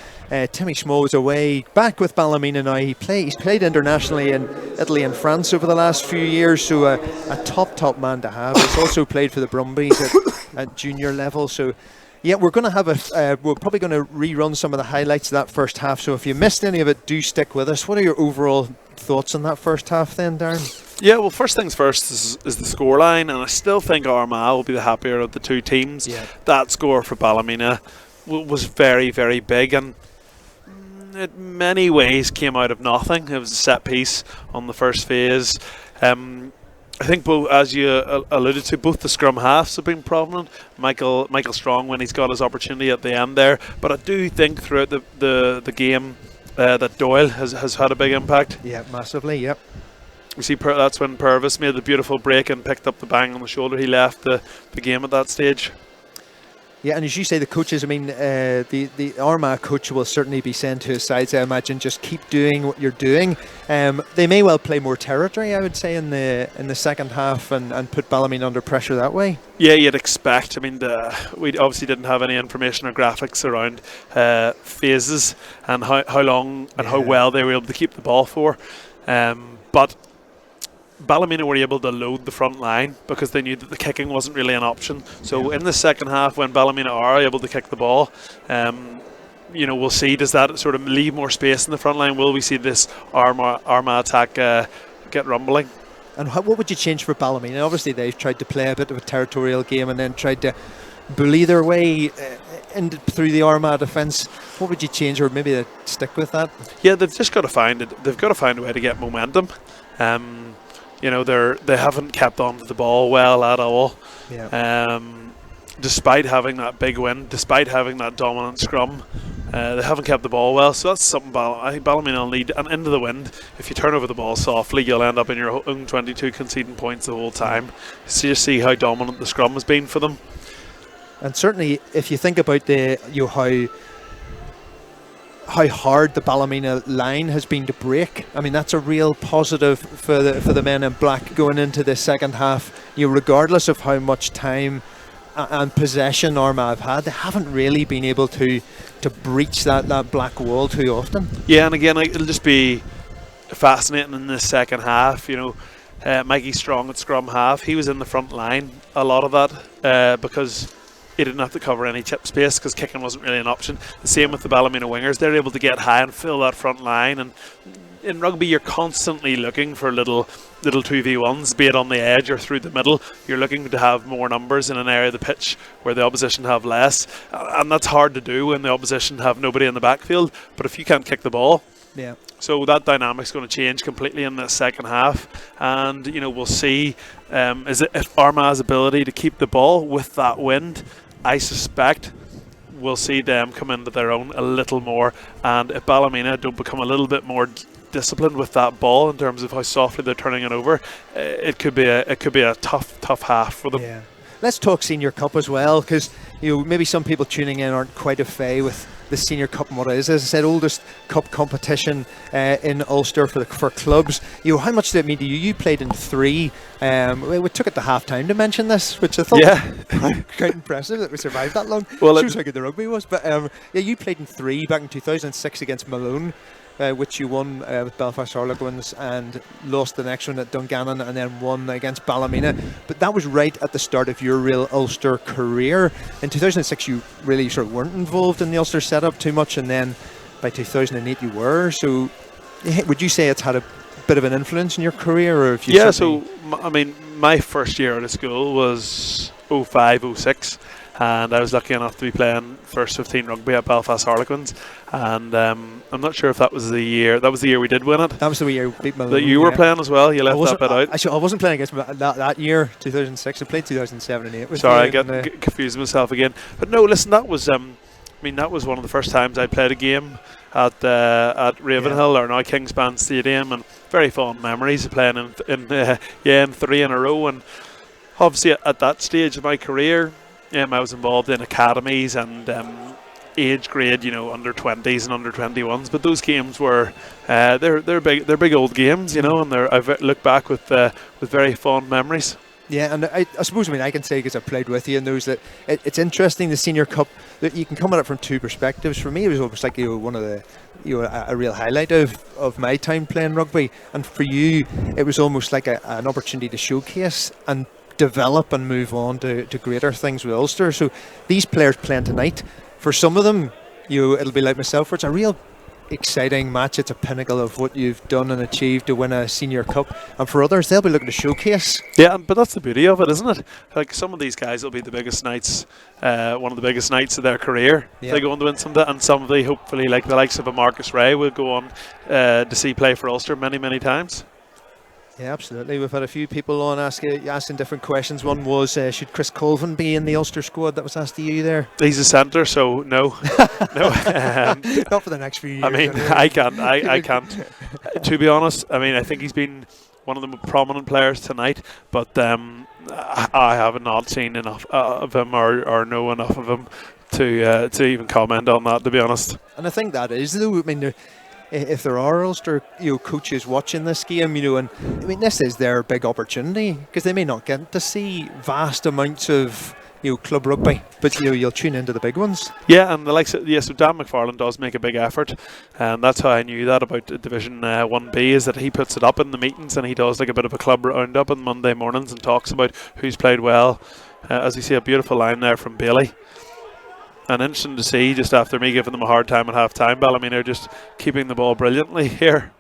Timmy Small is away, back with Ballymena now. He's played internationally in Italy and France over the last few years, so a top man to have. He's also played for the Brumbies at junior level. So yeah, we're going to have we're probably going to rerun some of the highlights of that first half. So if you missed any of it, do stick with us. What are your overall thoughts on that first half then, Darren? Yeah, well, first things first is the scoreline, and I still think Armagh will be the happier of the two teams. Yeah. That score for Ballymena was very, very big, and in many ways came out of nothing. It was a set piece on the first phase. I think, as you alluded to, both the scrum halves have been prominent. Michael Strong, when he's got his opportunity at the end there, but I do think throughout the game that Doyle has had a big impact. Yeah, massively. Yep. You see, that's when Purvis made the beautiful break and picked up the bang on the shoulder. He left the game at that stage. Yeah, and as you say, the coaches, I mean, the Armagh coach will certainly be saying to his sides, I imagine, just keep doing what you're doing. They may well play more territory, I would say, in the second half and put Ballymena under pressure that way. Yeah, you'd expect. I mean, we obviously didn't have any information or graphics around phases and how long and how well they were able to keep the ball for. But Ballymena were able to load the front line because they knew that the kicking wasn't really an option. So in the second half, when Ballymena are able to kick the ball, we'll see, does that sort of leave more space in the front line? Will we see this Armagh attack get rumbling? And what would you change for Ballymena? Obviously, they've tried to play a bit of a territorial game and then tried to bully their way through the Armagh defence. What would you change, or maybe they stick with that? Yeah, they've just got to find it. They've got to find a way to get momentum. They haven't kept on to the ball well at all. Yeah. Despite having that big win, despite having that dominant scrum, they havenent kept the ball well. So that's something I think Ballymena will need. And into the wind, if you turn over the ball softly, you'll end up in your own 22 conceding points the whole time. So you see how dominant the scrum has been for them. And certainly, if you think about how hard the Ballymena line has been to break, I mean, that's a real positive for the men in black going into the second half. Regardless of how much time and possession Armagh have had, they haven't really been able to breach that black wall too often. Yeah, and again, it'll just be fascinating in the second half. Mikey Strong at scrum half, he was in the front line a lot of that because he didn't have to cover any chip space because kicking wasn't really an option. The same with the Ballymena wingers. They're able to get high and fill that front line. And in rugby, you're constantly looking for little 2v1s, be it on the edge or through the middle. You're looking to have more numbers in an area of the pitch where the opposition have less. And that's hard to do when the opposition have nobody in the backfield. But if you can't kick the ball, so that dynamic's going to change completely in the second half. And, we'll see if Armagh's ability to keep the ball with that wind, I suspect we'll see them come into their own a little more. And if Ballymena don't become a little bit more disciplined with that ball in terms of how softly they're turning it over, it could be a tough half for them. Yeah. Let's talk Senior Cup as well, because maybe some people tuning in aren't quite au fait with the Senior Cup and what it is. As I said, oldest cup competition in Ulster for clubs. How much did it mean to you? You played in 3. We took it to half time to mention this, which I thought was quite impressive that we survived that long. Well, shows how good the rugby was. But you played in 3 back in 2006 against Malone. which you won with Belfast Harlequins and lost the next one at Dungannon and then won against Ballymena. But that was right at the start of your real Ulster career. In 2006 you really sort of weren't involved in the Ulster setup too much, and then by 2008 you were. So would you say it's had a bit of an influence in your career? Or if you my first year out of school was 05, 06. And I was lucky enough to be playing first 15 rugby at Belfast Harlequins, and I'm not sure if that was the year. That was the year we did win it. That was the year we beat Malone. That you were playing as well. You left that bit out. Actually, I wasn't playing against that year, 2006. I played 2007 and 8. Sorry, I get confused myself again. But no, listen, that was that was one of the first times I played a game at Ravenhill, or now Kingspan Stadium, and very fond memories of playing in 3 in a row. And obviously at that stage of my career, I was involved in academies and age grade, under 20s and under 21s. But those games were they're big old games, and I've looked back with very fond memories. Yeah, and I suppose I can say, because I've played with you and those, that it's interesting, the Senior Cup, that you can come at it from two perspectives. For me, it was almost like one of the a real highlight of my time playing rugby, and for you, it was almost like an opportunity to showcase and develop and move on to greater things with Ulster. So these players playing tonight, for some of them, it'll be like myself, where it's a real exciting match. It's a pinnacle of what you've done and achieved to win a Senior Cup, and for others, they'll be looking to showcase. Yeah, but that's the beauty of it, isn't it? Like, some of these guys will be the biggest nights, one of the biggest nights of their career. Yeah. They go on to win something, and some of them, hopefully, like the likes of a Marcus Ray, will go on to see play for Ulster many times. Yeah, absolutely. We've had a few people on asking different questions. One was, should Chris Colvin be in the Ulster squad? That was asked to you there. He's a centre, so no. No. Not for the next few years. I can't. To be honest, I think he's been one of the prominent players tonight, but I have not seen enough of him or know enough of him to even comment on that, to be honest. And I think that is, though, if there are Ulster coaches watching this game, and this is their big opportunity, because they may not get to see vast amounts of club rugby, but you'll tune into the big ones. Yeah, and so Dan McFarlane does make a big effort, and that's how I knew that about Division 1B, is that he puts it up in the meetings, and he does like a bit of a club roundup on Monday mornings and talks about who's played well. As you see, a beautiful line there from Bailey. And interesting to see, just after me giving them a hard time at half time, Ballymena are just keeping the ball brilliantly here.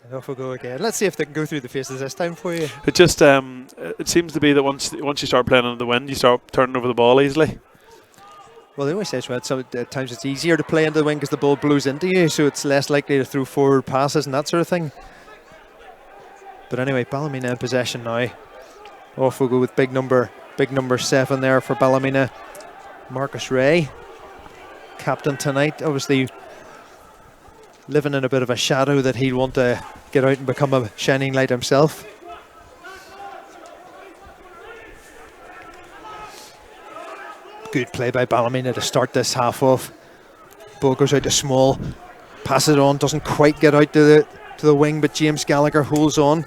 And off we'll go again. Let's see if they can go through the faces this time for you. It just it seems to be that once you start playing under the wind, you start turning over the ball easily. Well, they always say at times it's easier to play into the wind because the ball blows into you, so it's less likely to throw forward passes and that sort of thing. But anyway, Ballymena in possession now. Off we'll go with big number 7 there for Ballymena. Marcus Ray, captain tonight, obviously living in a bit of a shadow that he'd want to get out and become a shining light himself. Good play by Ballymena to start this half off. Ball goes out to Small, passes it on, doesn't quite get out to the wing, but James Gallagher holds on,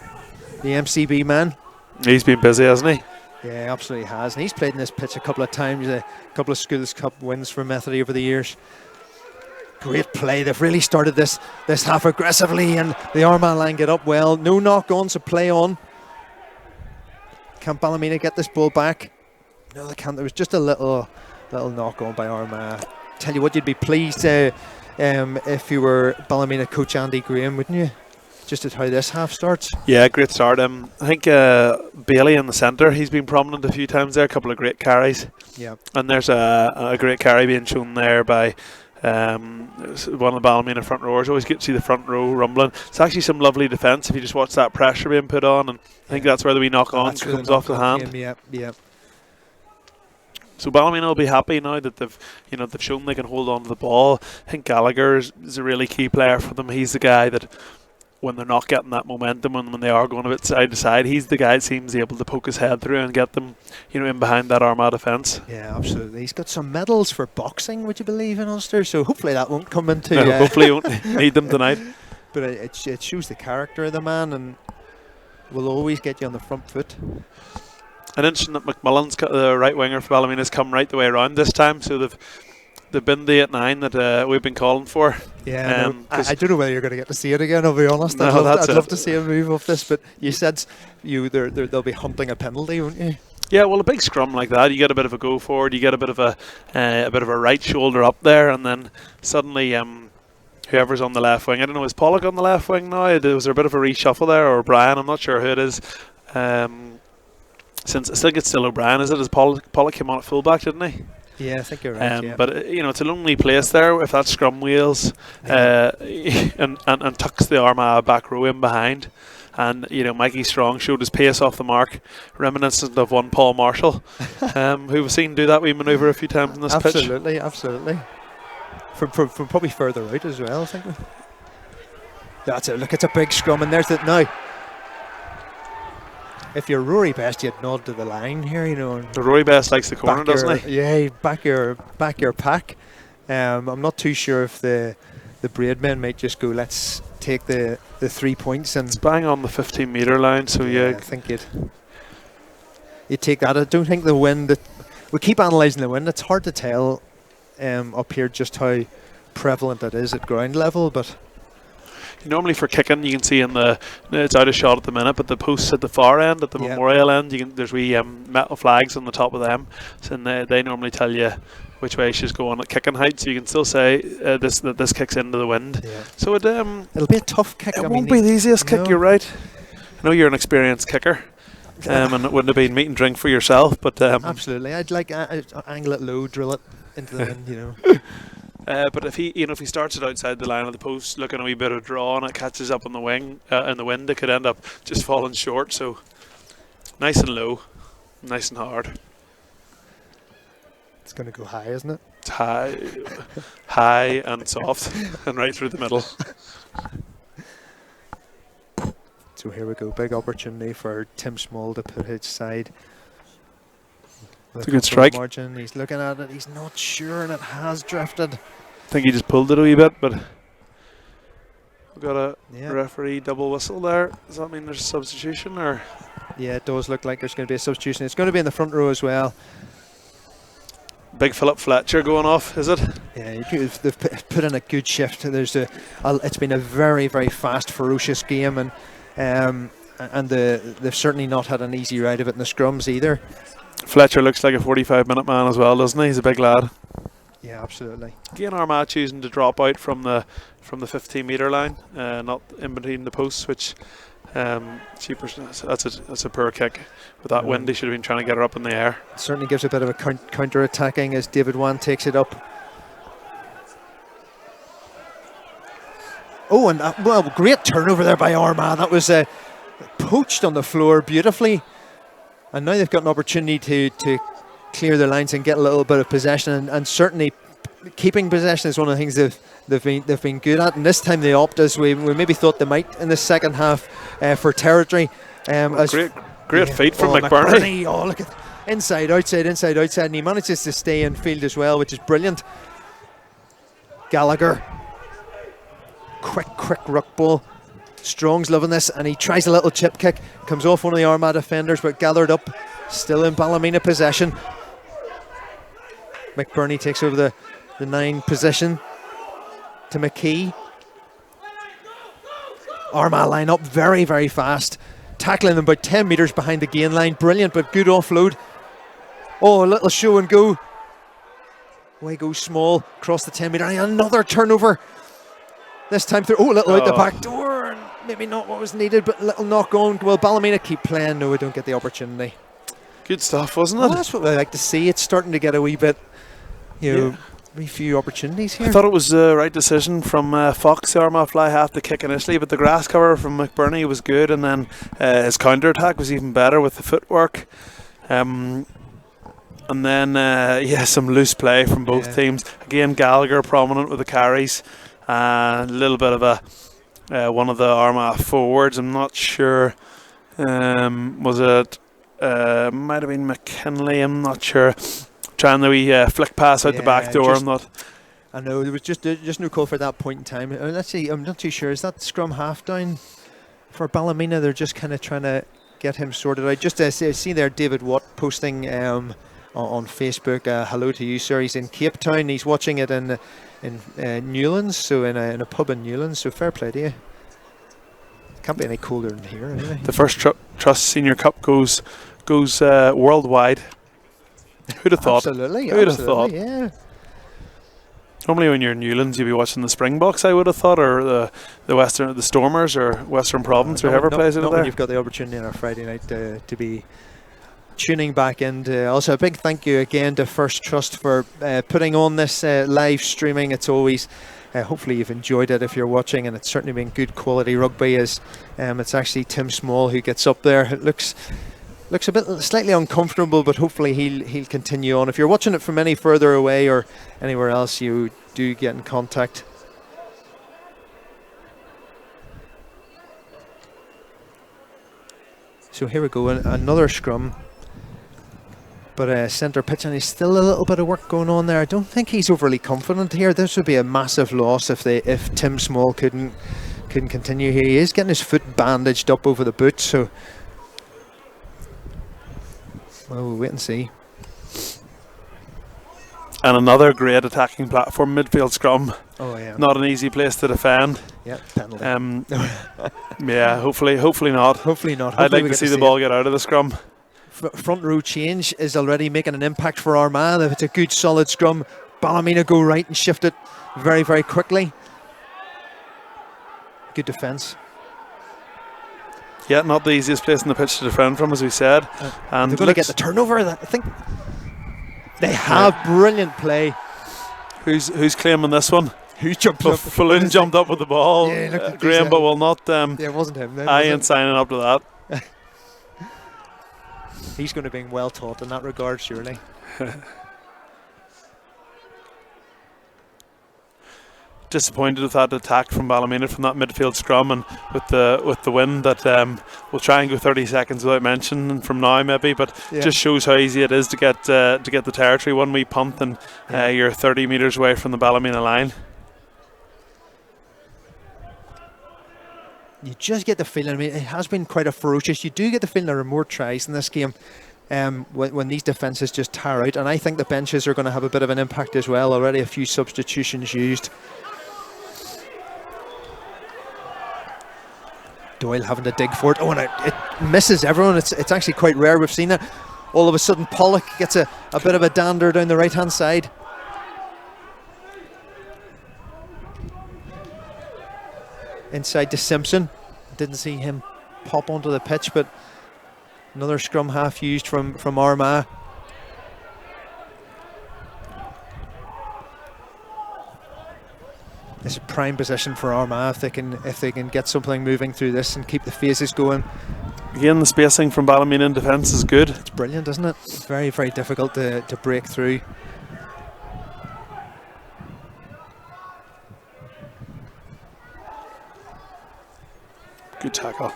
the MCB man. He's been busy, hasn't he? Yeah, absolutely has. And he's played in this pitch a couple of times, a couple of Schools Cup wins for Methody over the years. Great play. They've really started this half aggressively, and the Armagh line get up well. No knock-on, so play on. Can Ballymena get this ball back? No, they can't. There was just a little knock-on by Armagh. Tell you what, you'd be pleased if you were Ballymena coach Andy Graham, wouldn't you? Just at how this half starts. Yeah, great start. I think Bailey in the centre, he's been prominent a few times there, a couple of great carries. Yeah. And there's a great carry being shown there by one of the Ballymena front rowers. Always get to see the front row rumbling. It's actually some lovely defence if you just watch that pressure being put on, and I think that's where the wee knock-on comes off the hand. Yeah. So Ballymena will be happy now that they've shown they can hold on to the ball. I think Gallagher is a really key player for them. He's the guy that, when they're not getting that momentum and when they are going a bit side to side, he's the guy that seems able to poke his head through and get them, in behind that Armagh defence. Yeah, absolutely. He's got some medals for boxing, would you believe, in Ulster? So hopefully that won't come into... hopefully he won't need them tonight. But it shows the character of the man, and will always get you on the front foot. And interesting that McMullen's, the right winger for Ballymena, has come right the way around this time, so the bin the 8-9 that we've been calling for. Yeah, I don't know whether you're going to get to see it again. I'll be honest. I'd love to see a move of this, but you said they'll be hunting a penalty, won't you? Yeah, well, a big scrum like that, you get a bit of a go forward, you get a bit of a right shoulder up there, and then suddenly whoever's on the left wing, I don't know, is Pollock on the left wing now? Was there a bit of a reshuffle there, or Brian? I'm not sure who it is. Since I think it's still O'Brien, is it? As Pollock came on at fullback, didn't he? Yeah, I think you're right. Yeah. But it's a lonely place there if that scrum wheels and tucks the Armagh back row in behind. And Mikey Strong showed his pace off the mark, reminiscent of one Paul Marshall, who we've seen do that wee manoeuvre a few times in this pitch. Absolutely. From probably further out as well, I think. That's it. Look, it's a big scrum, and there's it now. If you're Rory Best, you'd nod to the line here, The Rory Best likes the corner, doesn't he? Yeah, back your pack. I'm not too sure if the Braidmen might just go, let's take the 3 points, and it's bang on the 15-metre line. So yeah, I think you'd take that. I don't think the wind. We keep analysing the wind. It's hard to tell up here just how prevalent it is at ground level, but. Normally for kicking, you can see it's out of shot at the minute, but the posts at the far end, at the memorial end, there's wee metal flags on the top of them, so they normally tell you which way she's going at kicking height, so you can still say that this kicks into the wind. Yeah. So it'll be a tough kick. It won't be the easiest kick. You're right. I know you're an experienced kicker. And it wouldn't have been meat and drink for yourself, but absolutely, I'd like angle it low, drill it into the wind. But if he starts it outside the line of the post, looking a wee bit of draw, and it catches up on the wing in the wind, it could end up just falling short. So nice and low, nice and hard. It's going to go high, isn't it? It's high and soft, and right through the middle. So here we go, big opportunity for Tim Small to put his side. It's a good strike. Margin. He's looking at it. He's not sure, and it has drifted. I think he just pulled it a wee bit, but we've got a referee double whistle there. Does that mean there's a substitution, or? Yeah, it does look like there's going to be a substitution. It's going to be in the front row as well. Big Philip Fletcher going off, is it? Yeah, they've put in a good shift. It's been a very, very fast, ferocious game, and they've certainly not had an easy ride of it in the scrums either. Fletcher looks like a 45-minute man as well, doesn't he? He's a big lad. Yeah, absolutely. Again, Armagh choosing to drop out from the 15-metre line, not in between the posts, which that's a poor kick. With that wind, he should have been trying to get her up in the air. It certainly gives a bit of a counter-attacking as David Wan takes it up. Oh, and great turnover there by Armagh. That was poached on the floor beautifully. And now they've got an opportunity to clear their lines and get a little bit of possession, and certainly keeping possession is one of the things they've been good at. And this time they opt, as we maybe thought they might in the second half, for territory. Great feat from McBurney. Oh, look at inside, outside, and he manages to stay in field as well, which is brilliant. Gallagher, quick ruck ball. Strong's loving this, and he tries a little chip kick, comes off one of the Armagh defenders, but gathered up, still in Ballymena possession. McBurney takes over the 9 position to McKee. Armagh line up very, very fast, tackling them about 10 metres behind the gain line. Brilliant, but good offload. Oh, a little show and go. Away goes Small, across the 10-metre line, another turnover. This time through, a little out the back door. Maybe not what was needed, but a little knock on. Will Ballymena keep playing? No, we don't get the opportunity. Good stuff, wasn't it? Well, that's what we like to see. It's starting to get a wee bit, a few opportunities here. I thought it was the right decision from Fox, the Armagh fly half to kick initially, but the grass cover from McBurney was good, and then his counter-attack was even better with the footwork. And then, some loose play from both teams. Again, Gallagher prominent with the carries. A little bit of one of the Armagh forwards, I'm not sure, was it, might have been McKinley, I'm not sure, trying the wee flick pass out the back door. I know, there was just no call for that point in time. Let's see, I'm not too sure, is that scrum half down for Ballymena? They're just kind of trying to get him sorted out. Just see there David Watt posting on Facebook. Hello to you, sir. He's in Cape Town. He's watching it in Newlands, so in a pub in Newlands. So fair play to you. Can't be any colder than here, anyway. The first Trust Senior Cup goes worldwide. Who'd have thought? Absolutely. Who'd have thought? Yeah. Normally, when you're in Newlands, you'd be watching the Springboks, I would have thought, or the Stormers, or Western Province, or whoever plays over not there. when you've got the opportunity on a Friday night to be tuning back in. Also, a big thank you again to First Trust for putting on this live streaming. It's always, hopefully you've enjoyed it if you're watching, and it's certainly been good quality rugby. As it's actually Tim Small who gets up there. It looks a bit slightly uncomfortable, but hopefully he'll continue on. If you're watching it from any further away or anywhere else, you do get in contact. So here we go, another scrum, but centre pitch, and there's still a little bit of work going on there. I don't think he's overly confident here. This would be a massive loss if Tim Small couldn't continue here. He is getting his foot bandaged up over the boot, so well, we'll wait and see. And another great attacking platform, midfield scrum. Oh yeah. Not an easy place to defend. Yeah, penalty. Yeah, hopefully not. Hopefully not. I'd like to see the ball get out of the scrum. Front row change is already making an impact for Armagh. If it's a good solid scrum, Ballymena go right and shift it very, very quickly. Good defence. Yeah, not the easiest place in the pitch to defend from, as we said. And they're going to get the turnover. I think they have brilliant play. Who's claiming this one? Who jumped up? Falloon jumped up with the ball. Yeah, Graham, but will not. Yeah, it wasn't him. Then, I ain't signing up to that. He's going to be well taught in that regard, surely. Disappointed with that attack from Ballymena from that midfield scrum, and with the win that we'll try and go 30 seconds without mentioning from now maybe, but just shows how easy it is to get the territory. One wee punt and you're 30 metres away from the Ballymena line. You just get the feeling, I mean, it has been quite a ferocious, you do get the feeling there are more tries in this game when these defences just tire out, and I think the benches are going to have a bit of an impact as well. Already a few substitutions used. Doyle having to dig for it. Oh, and it misses everyone. It's actually quite rare. We've seen it. All of a sudden, Pollock gets a bit of a dander down the right-hand side. Inside to Simpson. Didn't see him pop onto the pitch, but another scrum half used from Armagh. It's a prime position for Armagh if they can get something moving through this and keep the phases going. Again, the spacing from Ballymena in defence is good. It's brilliant, isn't it? It's very, very difficult to break through. Good tackle.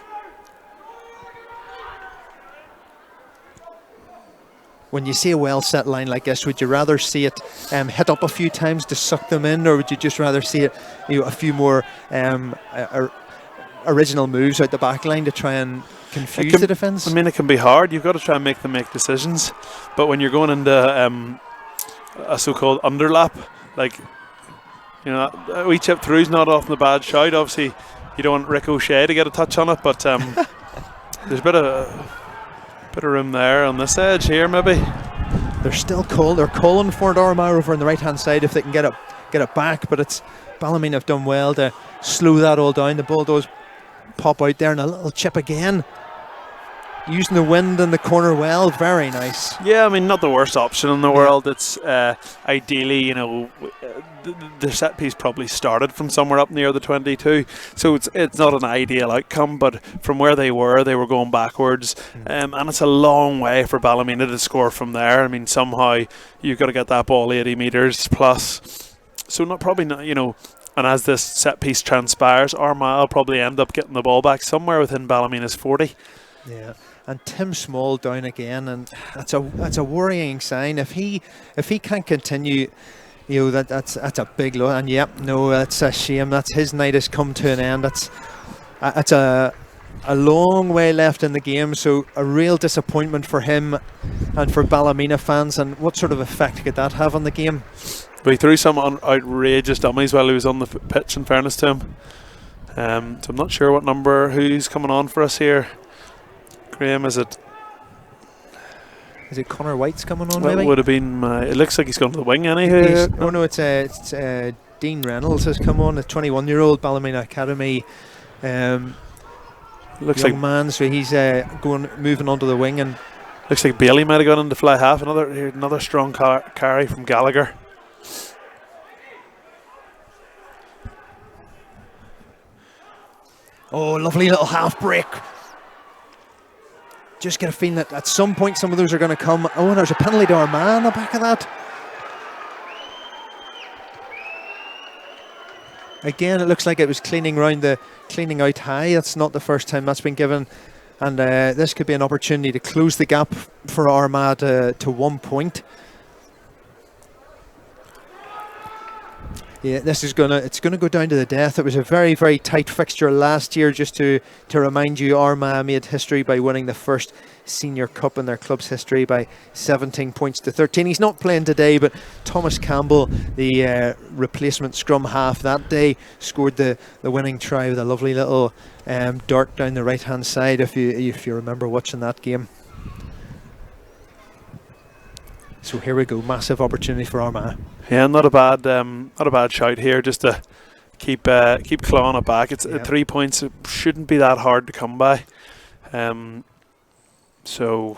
When you see a well-set line like this, would you rather see it hit up a few times to suck them in, or would you just rather see it, a few more original moves out the back line to try and confuse the defence? I mean, it can be hard. You've got to try and make them make decisions. But when you're going into a so-called underlap, like, a wee chip through's not often a bad shout. Obviously, you don't want Ricochet to get a touch on it, but there's a bit of room there on this edge here, maybe. They're still cold. They're calling for it, Armagh over on the right-hand side if they can get it back, but it's Ballymena have done well to slow that all down. The ball does pop out there, and a little chip again. Using the wind in the corner well, very nice. Yeah, I mean, not the worst option in the world. It's ideally, the set piece probably started from somewhere up near the 22, so it's not an ideal outcome. But from where they were going backwards, and it's a long way for Ballymena to score from there. I mean, somehow you've got to get that ball 80 metres plus. So probably not. And as this set piece transpires, Armagh will probably end up getting the ball back somewhere within Ballymena's 40. Yeah. And Tim Small down again, and that's a worrying sign. If he can't continue, that's a big loss. And that's a shame. That's his night has come to an end. That's a a long way left in the game, so a real disappointment for him and for Ballymena fans. And what sort of effect could that have on the game? But he threw some outrageous dummies while he was on the pitch, in fairness to him. So I'm not sure what number, who's coming on for us here. Graham, is it Connor White's coming on? That maybe would have been. It looks like he's gone to the wing anyhow. No, it's Dean Reynolds has come on, a 21-year-old Ballymena Academy Looks young like man. So he's moving onto the wing, and looks like Bailey might have gone into fly half. Another strong carry from Gallagher. oh, lovely little half break. Just get a feeling that at some point some of those are going to come. Oh, and there's a penalty to Armagh on the back of that. Again, it looks like it was cleaning out high. That's not the first time that's been given. And this could be an opportunity to close the gap for Armagh to 1 point. Yeah, it's gonna go down to the death. It was a very, very tight fixture last year. Just to remind you, Armagh made history by winning the first senior cup in their club's history by 17 points to 13. He's not playing today, but Thomas Campbell, the replacement scrum half that day, scored the winning try with a lovely little dart down the right hand side. If you remember watching that game. So here we go, massive opportunity for Armagh. Yeah, not a bad shout here. Just to keep clawing it back. It's 3 points. It shouldn't be that hard to come by. So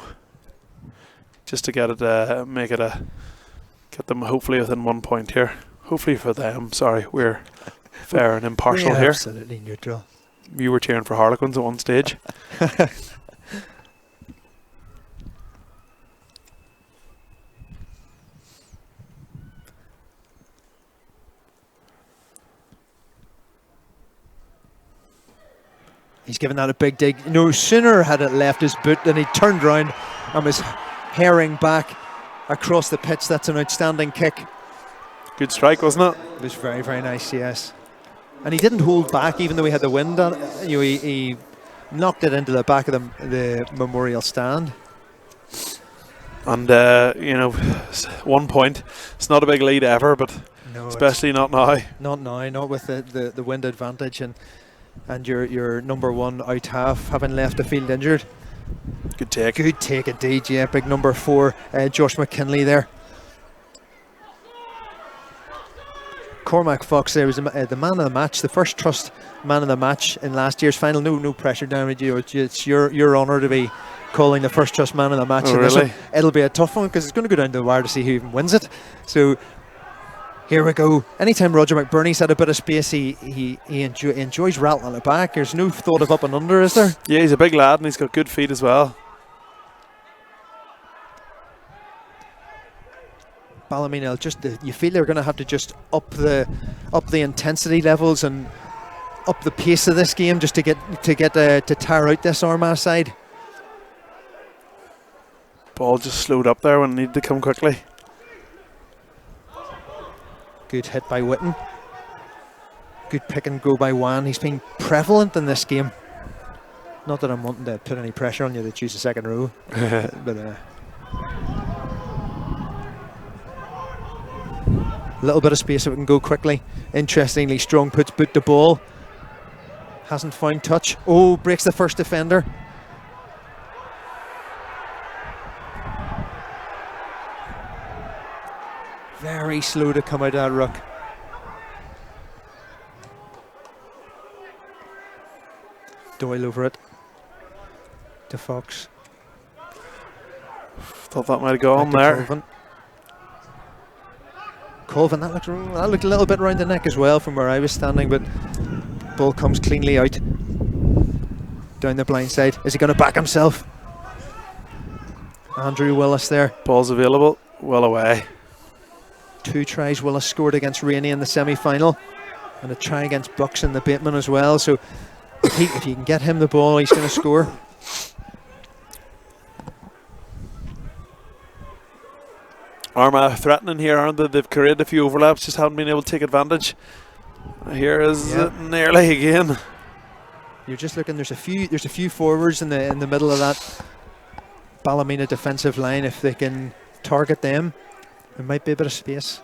just to get it, get them hopefully within 1 point here. Hopefully for them. Sorry, we're fair and impartial here. Absolutely neutral. You were cheering for Harlequins at one stage. He's given that a big dig. No sooner had it left his boot than he turned round and was herring back across the pitch. That's an outstanding kick. Good strike, wasn't it? It was very, very nice, yes. And he didn't hold back, even though he had the wind on. He knocked it into the back of the memorial stand. And 1 point. It's not a big lead ever, but no, especially not now. Not now, not with the wind advantage and your number one out half having left the field injured. Good take. Good take indeed, yeah. Big number 4, Josh McKinley there. Cormac Fox there was the man of the match, the first trust man of the match in last year's final. No pressure down with you. It's your honour to be calling the first trust man of the match. Oh, really? It'll be a tough one because it's going to go down to the wire to see who even wins it. So here we go. Anytime Roger McBurney's had a bit of space, he enjoys rattling it back. There's no thought of up and under, is there? Yeah, he's a big lad and he's got good feet as well. Ballymena, you feel they're going to have to just up the intensity levels and up the pace of this game just to tire out this Armagh side. Ball just slowed up there when it needed to come quickly. Good hit by Whitten. Good pick and go by Wan. He's been prevalent in this game. Not that I'm wanting to put any pressure on you to choose the second row, but a little bit of space so we can go quickly. Interestingly, Strong puts boot the ball. Hasn't found touch. Oh, breaks the first defender. Very slow to come out of that ruck. Doyle over it to Fox. Thought that might have gone there. Colvin, that looked a little bit around the neck as well from where I was standing, but ball comes cleanly out down the blind side. Is he going to back himself? Andrew Willis there. Ball's available, well away. 2 tries Willis scored against Rainey in the semi-final, and a try against Bucks in the Bateman as well. So if you can get him the ball, he's going to score. Armagh threatening here, aren't they? They've created a few overlaps, just haven't been able to take advantage. Here is it nearly again. You're just looking. There's a few forwards in the middle of that Ballymena defensive line. If they can target them, there might be a bit of space.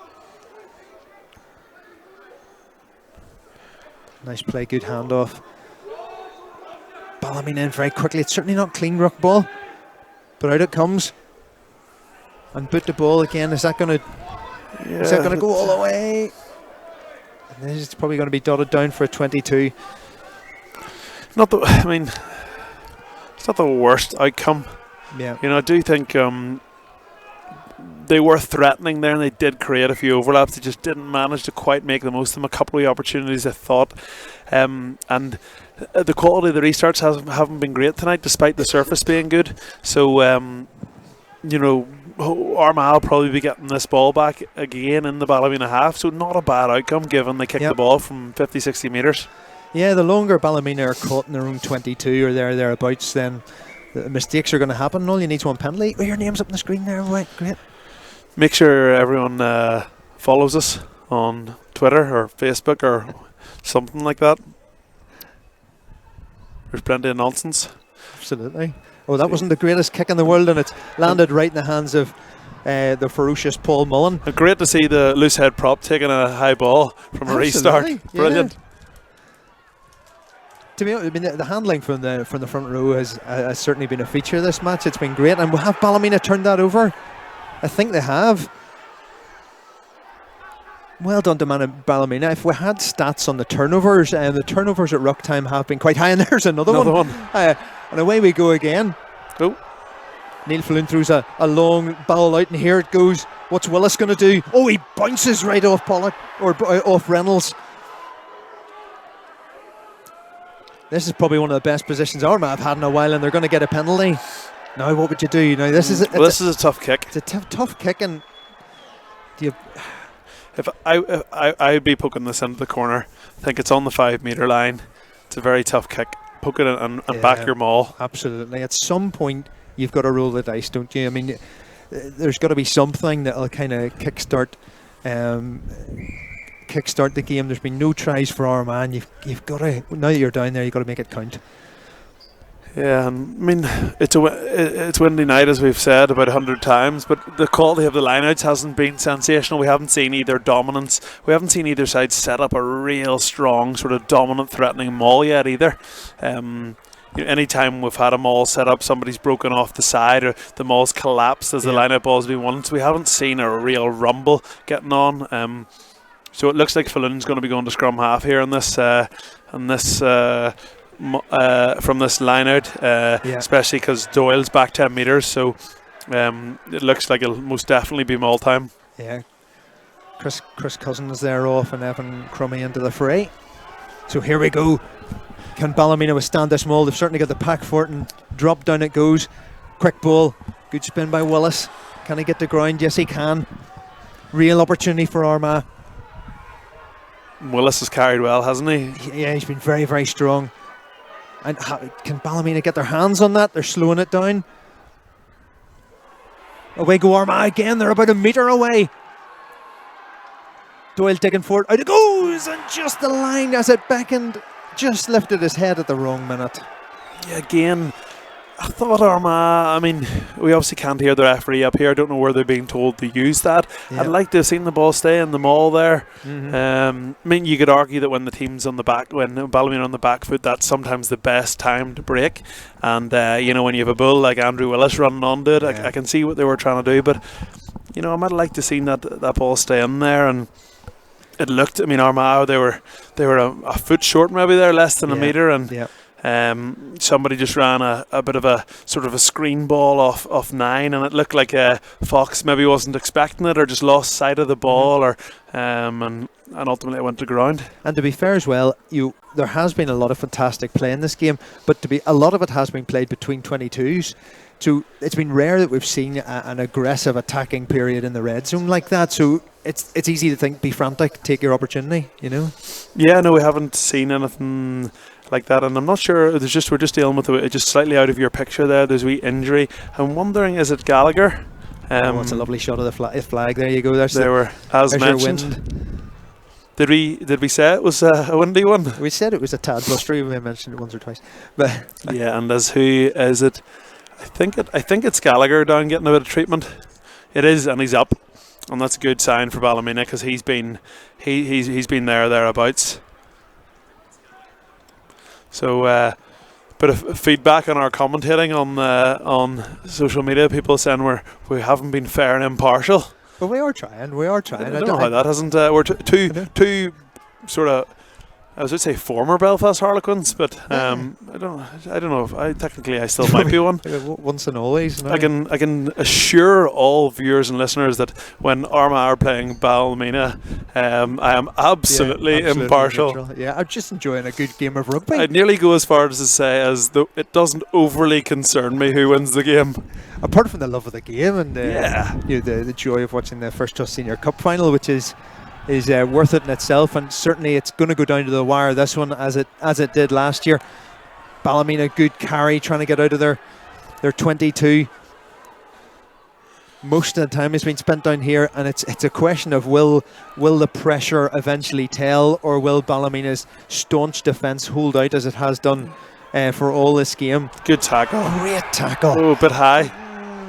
Nice play, good handoff. Ballymena in very quickly. It's certainly not clean ruck ball, but out it comes. And boot the ball again. Is that going to go all the way? And this is probably going to be dotted down for a 22. It's not the worst outcome. Yeah. I do think they were threatening there, and they did create a few overlaps. They just didn't manage to quite make the most of them. A couple of opportunities, I thought, and the quality of the restarts haven't been great tonight, despite the surface being good. So, Armagh will probably be getting this ball back again in the Ballymena half. So not a bad outcome, given they kicked the ball from 50, 60 metres. Yeah, the longer Ballymena are caught in their own 22 or thereabouts, then the mistakes are going to happen. All you need is one penalty. Oh, your name's up on the screen there. Right, great. Make sure everyone follows us on Twitter or Facebook or something like that. There's plenty of nonsense. Absolutely. Oh, that wasn't the greatest kick in the world, and it's landed right in the hands of the ferocious Paul Mullen. And great to see the loose head prop taking a high ball from a restart. Brilliant. Yeah. To me, the handling from the front row has certainly been a feature of this match. It's been great, and have Ballymena turned that over? I think they have. Well done to Ballymena. If we had stats on the turnovers at ruck time have been quite high, and there's another one. And away we go again. Oh. Neil Falloon throws a long ball out, and here it goes. What's Willis going to do? Oh, he bounces right off Pollock, or off Reynolds. This is probably one of the best positions Armagh have had in a while, and they're going to get a penalty. Now, what would you do? This is a tough kick. It's a tough kick, and if I'd be poking this into the corner, I think it's on the 5 metre line. It's a very tough kick. Poke it and back your maul. Absolutely. At some point, you've got to roll the dice, don't you? I mean, there's got to be something that'll kind of kickstart the game. There's been no tries for Armagh. You've got to, now that you're down there, you've got to make it count. Yeah, and I mean, it's windy night, as we've said about 100 times, but the quality of the lineouts hasn't been sensational. We haven't seen either dominance. We haven't seen either side set up a real strong, sort of dominant, threatening maul yet either. Any time we've had a maul set up, somebody's broken off the side or the maul's collapsed as the lineout ball's been won. So we haven't seen a real rumble getting on. So it looks like Falloon's going to be going to scrum half here on this from this line out, especially because Doyle's back 10 metres, so it looks like it'll most definitely be maul time. Yeah, Chris Cousins there off, and Evan Crummy into the fray. So here we go. Can Ballymena withstand this maul? They've certainly got the pack for it, and drop down it goes. Quick ball, good spin by Willis. Can he get the ground? Yes, he can. Real opportunity for Armagh. Willis has carried well, hasn't he? Yeah, he's been very, very strong. And can Ballymena get their hands on that? They're slowing it down. Away go Armagh again. They're about a metre away. Doyle digging for it. Out it goes! And just the line as it beckoned. Just lifted his head at the wrong minute. Yeah, again, I thought Armagh, I mean, we obviously can't hear the referee up here. I don't know where they're being told to use that. Yeah. I'd like to have seen the ball stay in the maul there. I mean, you could argue that when the team's on the back, when Ballymena on the back foot, that's sometimes the best time to break. And, when you have a bull like Andrew Willis running onto it, I can see what they were trying to do. But, I might have liked to have seen that ball stay in there. And it looked, Armagh, they were a foot short maybe there, less than a metre. And somebody just ran a bit of a sort of a screen ball off 9, and it looked like Fox maybe wasn't expecting it or just lost sight of the ball, or and ultimately it went to ground. And to be fair as well, there has been a lot of fantastic play in this game, but a lot of it has been played between 22s. So it's been rare that we've seen an aggressive attacking period in the red zone like that. So it's easy to think, be frantic, take your opportunity, Yeah, no, we haven't seen anything like that, and I'm not sure. We're just dealing with it just slightly out of your picture there. There's a wee injury. I'm wondering, is it Gallagher? It's a lovely shot of the flag. There you go. They were, as mentioned. Did we say it was a windy one? We said it was a tad blustery. We mentioned it once or twice, but Yeah, and as who is it? I think it's Gallagher down getting a bit of treatment. It is, and he's up, and that's a good sign for Ballymena because he's been thereabouts. So, bit of feedback on our commentating on social media. People saying we haven't been fair and impartial. But we are trying. I don't know how that hasn't. We're two sort of, I was going to say former Belfast Harlequins, but I don't know if I still might be one. Once and always. No? I can assure all viewers and listeners that when Armagh are playing Ballymena, I am absolutely impartial. Neutral. Yeah, I'm just enjoying a good game of rugby. I'd nearly go as far as to say it doesn't overly concern me who wins the game. Apart from the love of the game and the joy of watching the First Trust Senior Cup final, which is worth it in itself, and certainly it's going to go down to the wire this one as it did last year. Ballymena, good carry, trying to get out of their 22. Most of the time has been spent down here, and it's a question of will the pressure eventually tell, or will Ballymena's staunch defence hold out as it has done for all this game. Good tackle. Great tackle. Oh, a bit high.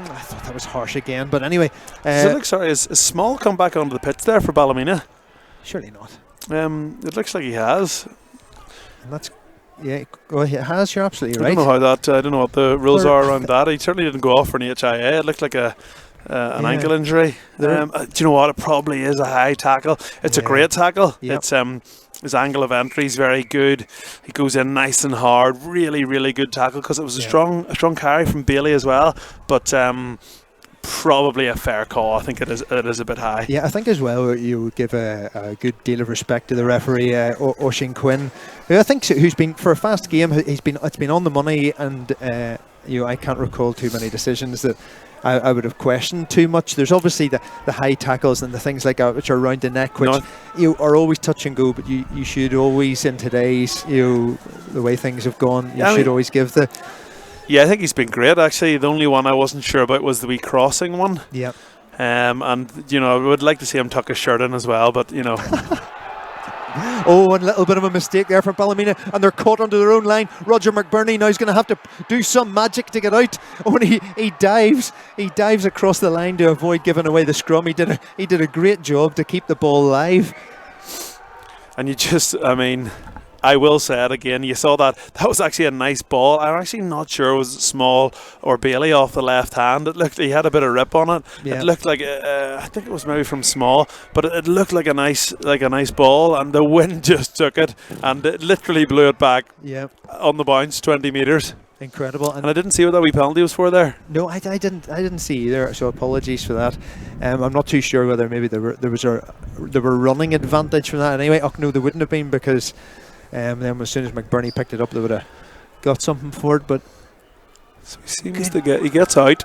I thought that was harsh again, but anyway. Is Small come back onto the pitch there for Ballymena? Surely not. It looks like he has. And that's well, he has. You're absolutely right. I don't know how that. I don't know what the rules are around that. He certainly didn't go off for an HIA. It looked like an ankle injury. Do you know what? It probably is a high tackle. It's a great tackle. Yep. It's his angle of entry is very good. He goes in nice and hard. Really, really good tackle because it was a strong carry from Bailey as well. But probably a fair call. I think it is a bit high. Yeah, I think as well you would give a good deal of respect to the referee, Oisin Quinn, who I think who's been, for a fast game, it's been on the money, and I can't recall too many decisions that I would have questioned too much. There's obviously the high tackles and the things like that which are around the neck, which are always touch and go, but you should always, in today's the way things have gone, you should always give the. Yeah, I think he's been great actually. The only one I wasn't sure about was the wee crossing one. Yep. And I would like to see him tuck his shirt in as well, but Oh, and a little bit of a mistake there from Ballymena, and they're caught under their own line. Roger McBurney now is going to have to do some magic to get out. Oh, and he dives across the line to avoid giving away the scrum. He did a great job to keep the ball live. And I will say it again. You saw that was actually a nice ball. I'm actually not sure it was Small or Bailey off the left hand. It looked he had a bit of rip on it. Yeah. It looked like I think it was maybe from Small, but it looked like a nice ball, and the wind just took it and it literally blew it back. Yeah. On the bounce, 20 metres. Incredible. And I didn't see what that wee penalty was for there. No, I didn't see either. So apologies for that. I'm not too sure whether maybe there were running advantage from that. Anyway, no, there wouldn't have been, because. Then as soon as McBurney picked it up, they would have got something for it. But so he gets out.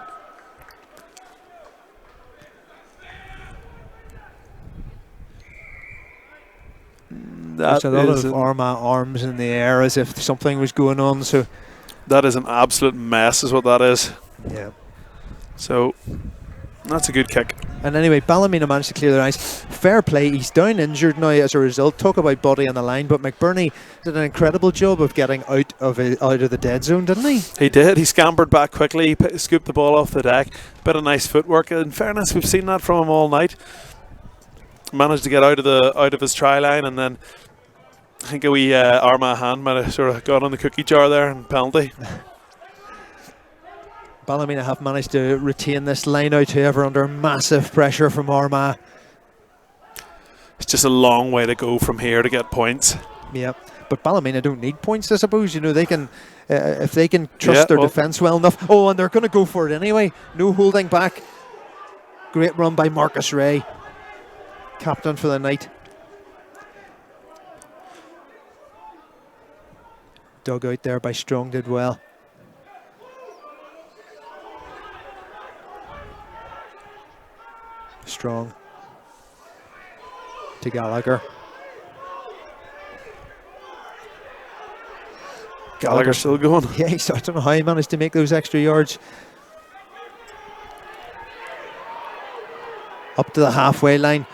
There's a lot of Armagh arms in the air as if something was going on. So that is an absolute mess, is what that is. Yeah. So that's a good kick. And anyway, Ballymena managed to clear their eyes. Fair play. He's down injured now as a result. Talk about body on the line, but McBurney did an incredible job of getting out of the dead zone, didn't he? He did. He scampered back quickly. He scooped the ball off the deck. Bit of nice footwork. In fairness, we've seen that from him all night. Managed to get out of his try line, and then I think a wee Armagh hand might have sort of got on the cookie jar there and penalty. Ballymena have managed to retain this line out, however, under massive pressure from Armagh. It's just a long way to go from here to get points. Yeah, but Ballymena don't need points, I suppose. They can, if they can trust their defence well enough. Oh, and they're going to go for it anyway. No holding back. Great run by Marcus Ray, captain for the night. Dug out there by Strong, did well. Strong to Gallagher. Gallagher still going. Yeah, I don't know how he managed to make those extra yards. Up to the halfway line.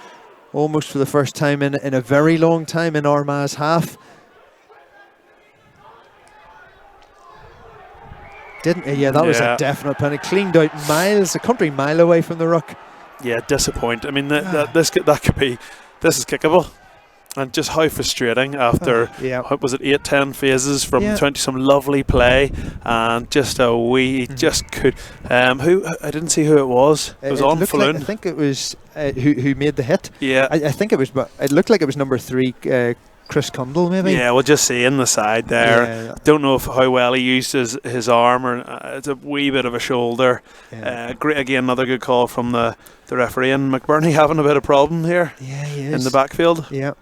almost for the first time in a very long time in Armagh's half. Yeah, that was a definite penalty. Cleaned out miles, a country mile away from the ruck. Yeah, disappoint. I mean, this is kickable. And just how frustrating after, what was it, 8-10 phases from 20, some lovely play, and just a wee, just could. Who I didn't see who it was. It was on Falloon. I think it was who made the hit. Yeah, I think it was. It looked like it was number 3, Chris Cundle, maybe. Yeah, we'll just see in the side there. Yeah. Don't know how well he used his arm, or it's a wee bit of a shoulder. Yeah. Great again, another good call from the referee. And McBurney having a bit of problem here. Yeah, he is. In the backfield. Yeah.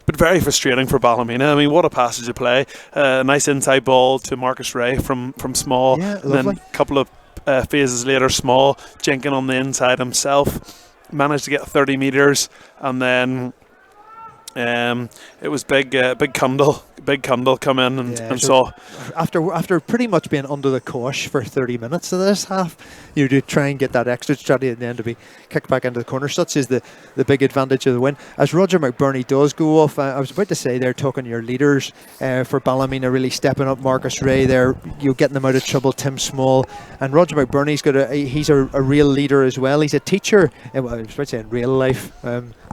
But very frustrating for Ballymena. I mean, what a passage of play. Nice inside ball to Marcus Ray from Small. Yeah, and then a couple of phases later, Small jinking on the inside himself. Managed to get 30 metres, and then it was big Cundle come in and saw. After pretty much being under the cosh for 30 minutes of this half, you do try and get that extra strategy at the end to be kicked back into the corner. Such is the big advantage of the win. As Roger McBurney does go off, I was about to say they're talking your leaders for Ballymena really stepping up. Marcus Ray there, you getting them out of trouble. Tim Small, and Roger McBurney's he's a real leader as well. He's a teacher. I was about to say in real life.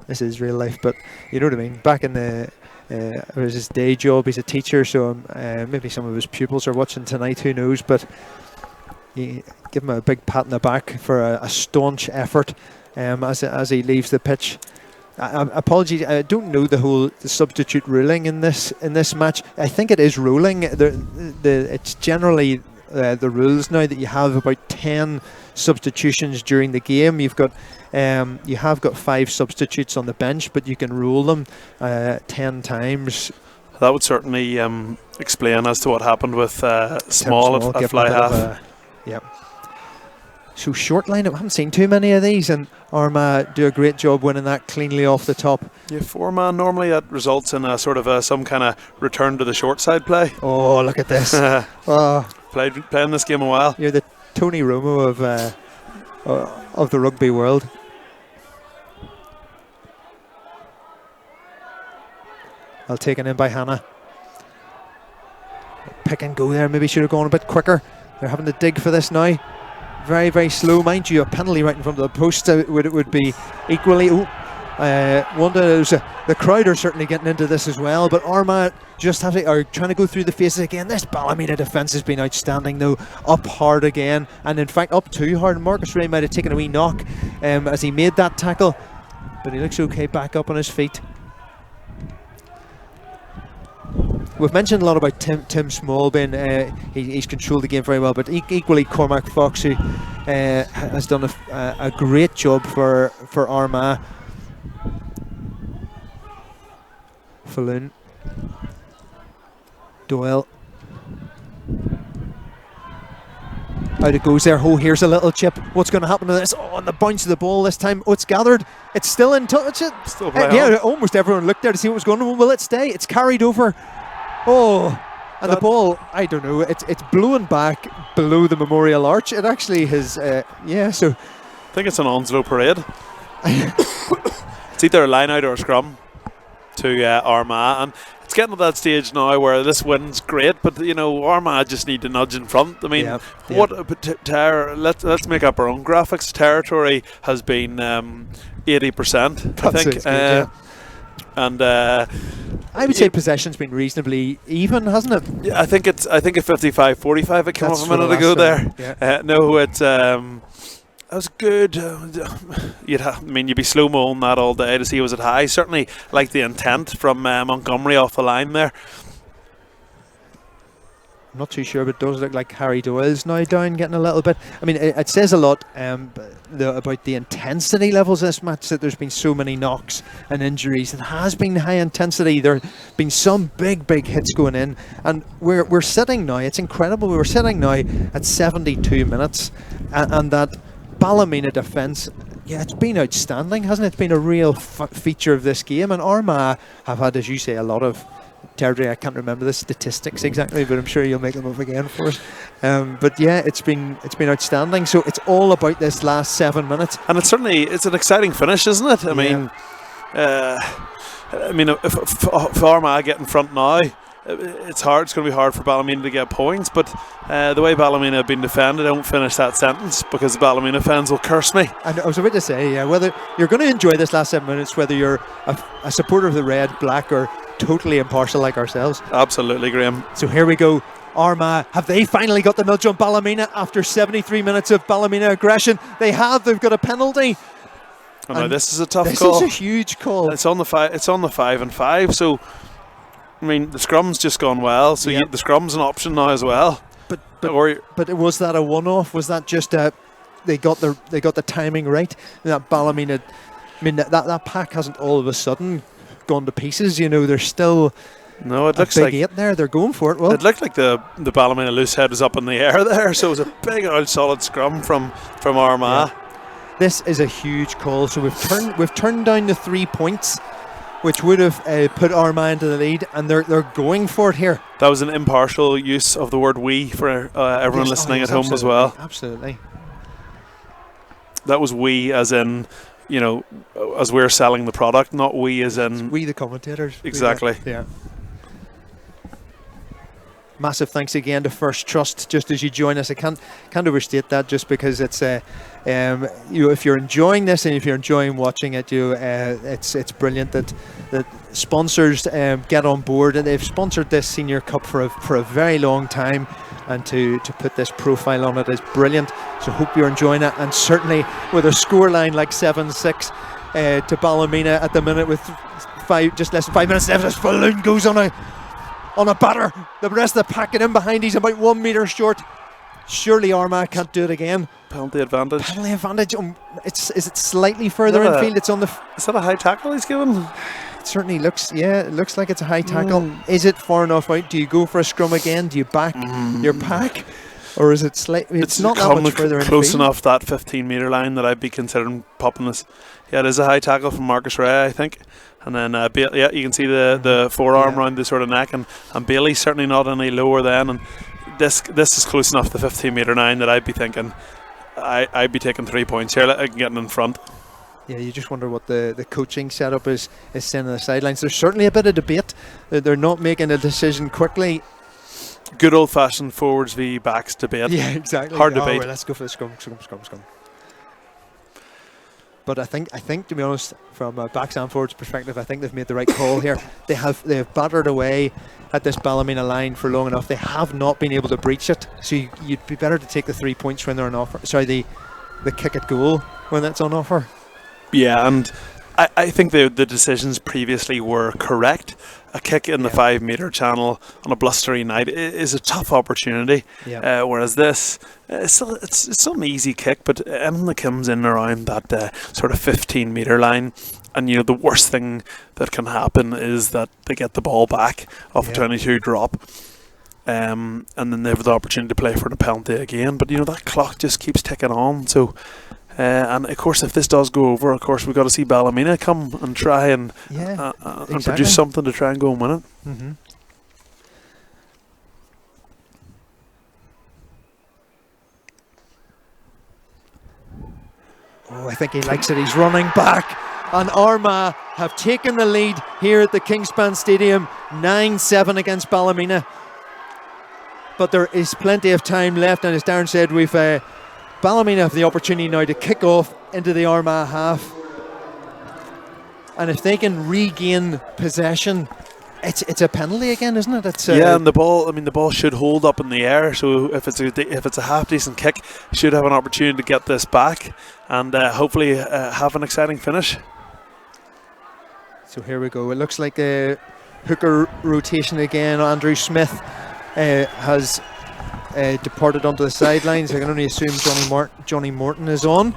This is real life, but you know what I mean. Back in it was his day job. He's a teacher, so maybe some of his pupils are watching tonight. Who knows? But give him a big pat on the back for a staunch effort as he leaves the pitch. Apologies, I don't know the substitute ruling in this match. I think it is ruling. It's generally the rules now that you have about 10 substitutions during the game. You have got 5 substitutes on the bench, but you can rule them 10 times. That would certainly explain as to what happened with Small at fly half. Yep. So short line, I haven't seen too many of these, and Armagh do a great job winning that cleanly off the top. Yeah, 4-man, normally that results in a sort of some kind of return to the short side play. Oh, look at this. Playing this game a while. You're the Tony Romo of the rugby world. Well taken in by Hannah. Pick and go there, maybe should have gone a bit quicker. They're having to dig for this now. Very, very slow. Mind you, a penalty right in front of the post would be equally. The crowd are certainly getting into this as well, but Armagh just are trying to go through the faces again. This Ballymena defence has been outstanding though, up hard again, and in fact up too hard. Marcus Ray might have taken a wee knock as he made that tackle, but he looks okay back up on his feet. We've mentioned a lot about Tim Small being he's controlled the game very well, but equally Cormac Fox, who has done a great job for Armagh. Falloon, Doyle, out it goes there. Oh, here's a little chip. What's going to happen to this? Oh, on the bounce of the ball this time. Oh, it's gathered. It's still in touch. Yeah, almost everyone looked there to see what was going on. Will it stay? It's carried over. Oh, and the ball, I don't know. It's blowing back below the Memorial Arch. It actually has. So I think it's an Onslow parade. It's either a line out or a scrum to Armagh, and it's getting to that stage now where this win's great, but Armagh just need to nudge in front. I mean, let's make up our own graphics. Territory has been 80%, I think, and I would say possession's been reasonably even, hasn't it? Yeah, I think it's 55-45. It came up a minute ago there. Yeah. No, it's. That was good. You'd be slow-moing that all day to see was it high. Certainly like the intent from Montgomery off the line there. I'm not too sure, but it does look like Harry Doyle's now down, getting a little bit. I mean, it says a lot about the intensity levels of this match, that there's been so many knocks and injuries. It has been high intensity. There have been some big hits going in, and we're sitting now. It's incredible. We're sitting now at 72 minutes, and that Ballymena defence, it's been outstanding, hasn't it? It's been a real feature of this game, and Armagh have had, as you say, a lot of territory. I can't remember the statistics exactly, but I'm sure you'll make them up again for us. But yeah, it's been outstanding. So it's all about this last 7 minutes, and it's an exciting finish, isn't it? I mean, I mean, if Armagh get in front now, it's hard. It's going to be hard for Ballymena to get points. But the way Ballymena have been defended, I don't finish that sentence because the Ballymena fans will curse me. And I was about to say, yeah, whether you're going to enjoy this last 7 minutes, whether you're a supporter of the red, black, or totally impartial like ourselves. Absolutely, Graham. So here we go. Armagh, have they finally got the nudge on Ballymena after 73 minutes of Ballymena aggression? They have. They've got a penalty. Oh, no, this is a tough this call. This is a huge call. It's on the 5 and 5. So, I mean, the scrum's just gone well. So the scrum's an option now as well. But was that a one-off? Was that just they got the timing right? That Ballymena, I mean, that pack hasn't all of a sudden gone to pieces. You know, there's still. No, it looks big like 8 there. They're going for it. Well, it looked like the Ballymena loose head was up in the air there, so it was a big old solid scrum from Armagh. Yeah. This is a huge call. So we've turned down the 3 points, which would have put Armagh into the lead, and they're going for it here. That was an impartial use of the word "we" for everyone listening at home as well. Absolutely. That was "we" as in, you know, as we're selling the product, not "we" as in we the commentators. Exactly. Yeah. Massive thanks again to First Trust. Just as you join us, I can't overstate that. Just because it's if you're enjoying this and if you're enjoying watching it, it's brilliant that sponsors get on board, and they've sponsored this Senior Cup for a very long time, and to put this profile on it is brilliant. So hope you're enjoying it, and certainly with a scoreline like 7-6 to Ballymena at the minute with just less than 5 minutes left, this balloon goes on a batter. The rest of the pack in behind, he's about 1 metre short. Surely Armagh can't do it again. Penalty advantage. Is it slightly further infield? It's on the. Is that a high tackle he's given? It certainly looks. Yeah, it looks like it's a high tackle. Is it far enough out? Do you go for a scrum again? Do you back your pack, or is it slightly? It's not that much further close infield. enough that 15-metre line that I'd be considering popping this. Yeah, it is a high tackle from Marcus Ray, I think. And then, you can see the forearm around the sort of neck, and Bailey's certainly not any lower then. And this is close enough to the 15-metre line that I'd be thinking I'd be taking 3 points here, getting in front. Yeah, you just wonder what the coaching setup is saying on the sidelines. There's certainly a bit of debate. They're not making a decision quickly. Good old-fashioned forwards v backs debate. Yeah, exactly. Hard debate. Well, let's go for the scrum. But I think to be honest, from a backs and forwards perspective, I think they've made the right call here. They have battered away at this Ballymena line for long enough. They have not been able to breach it. So you'd be better to take the 3 points when they're on offer. Sorry, the kick at goal when that's on offer. Yeah, and I think the decisions previously were correct. A kick in the 5 metre channel on a blustery night is a tough opportunity. Yeah. Whereas this, it's still an easy kick, but anything that comes in around that sort of 15 metre line, and the worst thing that can happen is that they get the ball back off a 22 drop. And then they have the opportunity to play for the penalty again. But that clock just keeps ticking on. So. And of course, if this does go over, of course we've got to see Ballymena come and try and produce something to try and go and win it. Mm-hmm. Oh, I think he likes it. He's running back, and Armagh have taken the lead here at the Kingspan Stadium, 9-7 against Ballymena. But there is plenty of time left, and as Darren said, we've. Ballymena have the opportunity now to kick off into the Armagh half, and if they can regain possession, it's a penalty again, isn't it? And the ball should hold up in the air. So if it's a half decent kick, should have an opportunity to get this back and hopefully have an exciting finish. So here we go. It looks like a hooker rotation again. Andrew Smith has. Departed onto the sidelines. I can only assume Johnny Morton is on.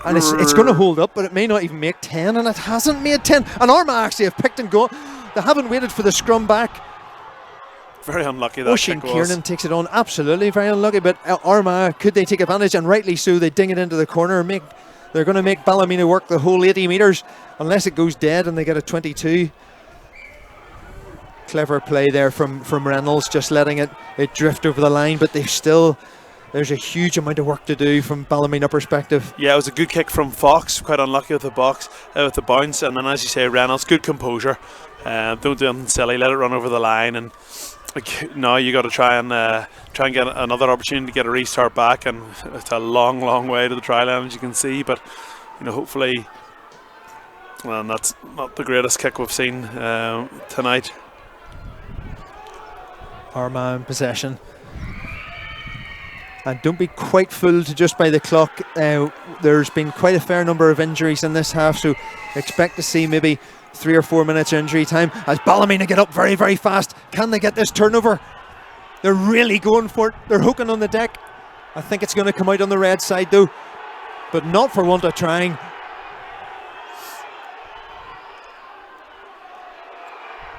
And it's going to hold up, but it may not even make 10, and it hasn't made 10. And Armagh actually have picked and gone. They haven't waited for the scrum back. Very unlucky that Oisin Kiernan takes it on. Absolutely very unlucky, but Armagh, could they take advantage? And rightly so. They ding it into the corner. They're going to make Ballymena work the whole 80 metres, unless it goes dead and they get a 22. Clever play there from Reynolds, just letting it drift over the line, but they've still there's a huge amount of work to do from Ballymena perspective. Yeah, it was a good kick from Fox, quite unlucky with the bounce, and then as you say, Reynolds, good composure. Don't do anything silly, let it run over the line, and now you got to try and get another opportunity to get a restart back, and it's a long way to the try line, as you can see, but hopefully, well, that's not the greatest kick we've seen tonight. Armagh in possession. And don't be quite fooled just by the clock. There's been quite a fair number of injuries in this half, so expect to see maybe 3 or 4 minutes injury time as Ballymena get up very, very fast. Can they get this turnover? They're really going for it. They're hooking on the deck. I think it's going to come out on the red side though, but not for want of trying.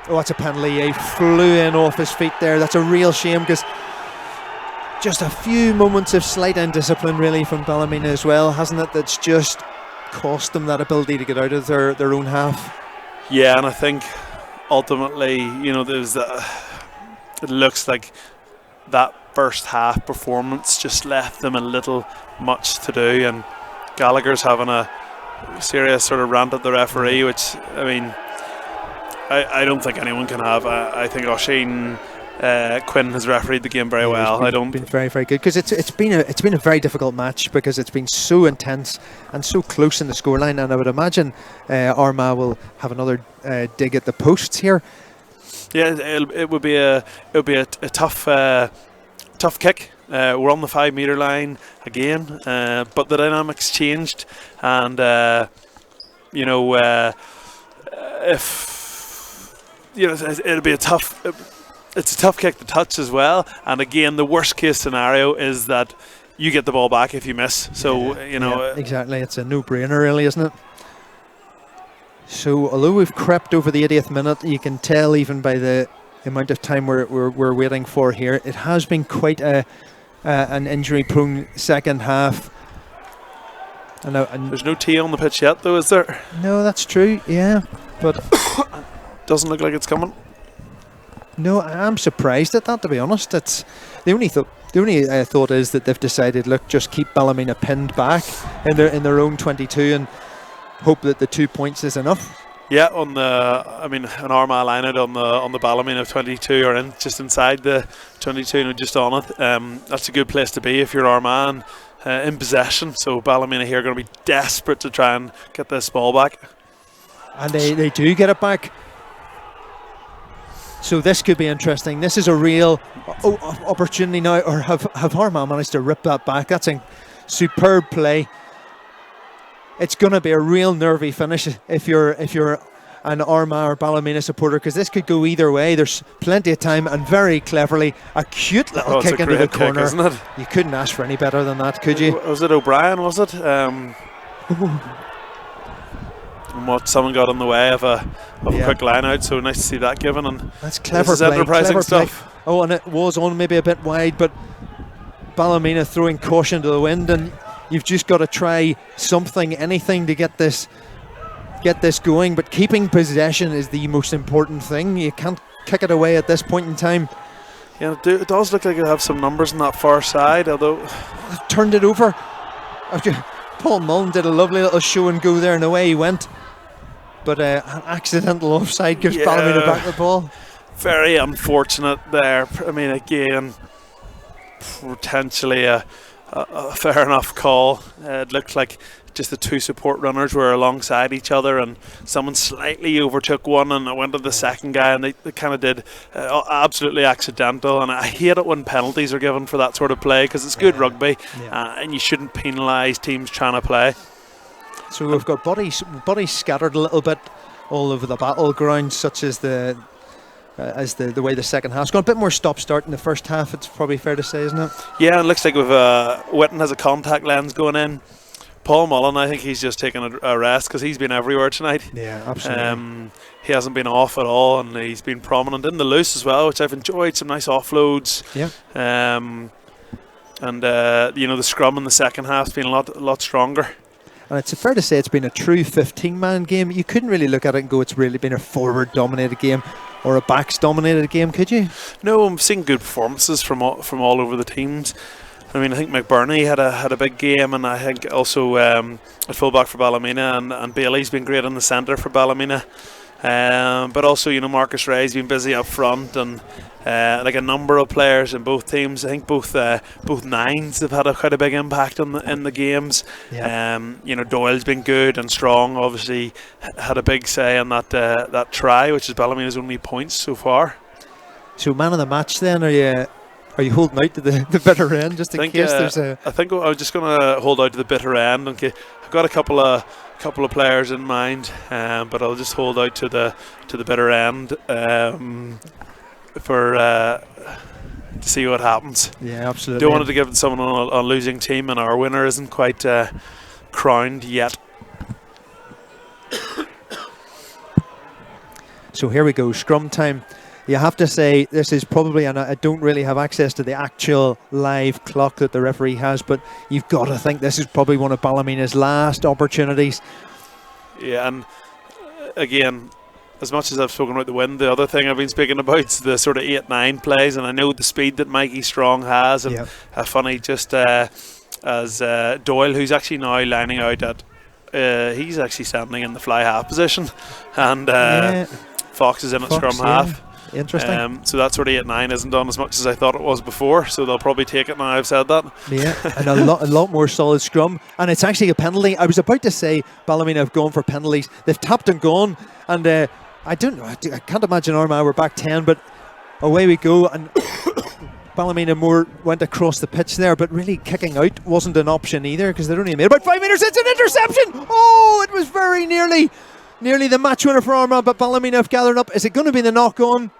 Oh, that's a penalty. He flew in off his feet there. That's a real shame, because just a few moments of slight indiscipline really from Ballymena as well, hasn't it? That's just cost them that ability to get out of their own half. Yeah, and I think ultimately, there's it looks like that first half performance just left them a little much to do, and Gallagher's having a serious sort of rant at the referee, which, I mean, I don't think anyone can have. I think O'Shane Quinn has refereed the game very well. Been very, very good, because it's been a very difficult match, because it's been so intense and so close in the scoreline, and I would imagine Armagh will have another dig at the posts here. Yeah, it would be a tough kick. We're on the 5 metre line again, but the dynamics changed, and it'll be a tough. It's a tough kick to touch as well, and again, the worst case scenario is that you get the ball back if you miss. So exactly, it's a no-brainer, really, isn't it? So, although we've crept over the 80th minute, you can tell even by the amount of time we're waiting for here, it has been quite an injury-prone second half. And there's no tea on the pitch yet, though, is there? No, that's true. Yeah, but doesn't look like it's coming. No, I'm surprised at that, to be honest. It's the only thought is that they've decided, look, just keep Ballymena pinned back in their own 22 and hope that the 2 points is enough. Yeah, an Armagh line out on the Ballymena of 22, or just inside the 22, and just on it. That's a good place to be if you're Armagh in possession. So Ballymena here are going to be desperate to try and get this ball back. And they do get it back. So this could be interesting. This is a real opportunity now, or have Armagh managed to rip that back? That's a superb play. It's going to be a real nervy finish if you're an Armagh or Ballymena supporter, because this could go either way. There's plenty of time, and very cleverly, a cute little kick into the corner. Kick, isn't it? You couldn't ask for any better than that, could you? Was it O'Brien, was it? Someone got in the way of a quick line out, so nice to see that given. And that's clever this is enterprising clever stuff. Play. Oh, and it was on maybe a bit wide, but Ballymena throwing caution to the wind, and you've just got to try anything to get this going. But keeping possession is the most important thing. You can't kick it away at this point in time. Yeah, it does look like it have some numbers on that far side, although I've turned it over. Paul Mullen did a lovely little show and go there, and away he went. But an accidental offside gives Ballymena back the ball. Very unfortunate there. I mean, again, potentially a fair enough call. It looked like just the two support runners were alongside each other, and someone slightly overtook one and it went to the second guy, and they kind of did absolutely accidental. And I hate it when penalties are given for that sort of play, because it's good rugby, and you shouldn't penalise teams trying to play. So we've got bodies scattered a little bit all over the battleground, such as the way the second half's gone. A bit more stop-start in the first half, it's probably fair to say, isn't it? Yeah, it looks like we've Whitten has a contact lens going in. Paul Mullen, I think he's just taking a rest, because he's been everywhere tonight. Yeah, absolutely. He hasn't been off at all, and he's been prominent in the loose as well, which I've enjoyed. Some nice offloads. Yeah. The scrum in the second half's been a lot stronger. And it's fair to say it's been a true 15-man game. You couldn't really look at it and go, it's really been a forward-dominated game or a backs-dominated game, could you? No, I'm seeing good performances from all over the teams. I mean, I think McBurney had a big game, and I think also at fullback for Ballymena, and Bailey's been great in the centre for Ballymena. But also, Marcus Ray's been busy up front, and like a number of players in both teams. I think both nines have had quite a big impact in the games. Yeah. Doyle's been good, and Strong obviously had a big say on that try, which is Ballymena's only points so far. So man of the match then, are you holding out to the bitter end just in case there's a... I think I'm just going to hold out to the bitter end. Okay, I've got a couple of players in mind, but I'll just hold out to the bitter end to see what happens. Yeah, absolutely. Don't want to give it to someone on a losing team, and our winner isn't quite crowned yet. So here we go, scrum time. You have to say this is probably, and I don't really have access to the actual live clock that the referee has, but you've got to think this is probably one of Ballymena's last opportunities. Yeah, and again, as much as I've spoken about the win, the other thing I've been speaking about is the sort of 8-9 plays, and I know the speed that Mikey Strong has, and funny just as Doyle, who's actually now lining out he's actually standing in the fly half position, and Fox is in at scrum half. Interesting. So that sort of 8-9 isn't done as much as I thought it was before, so they'll probably take it now I've said that. Yeah, and a lot more solid scrum, and it's actually a penalty. I was about to say Ballymena have gone for penalties. They've tapped and gone, and I don't know. I can't imagine Armagh were back 10, but away we go, and Ballymena more went across the pitch there, but really kicking out wasn't an option either because they'd only made about 5 metres. It's an interception. Oh, it was very nearly the match winner for Armagh, but Ballymena have gathered up. Is it going to be the knock-on?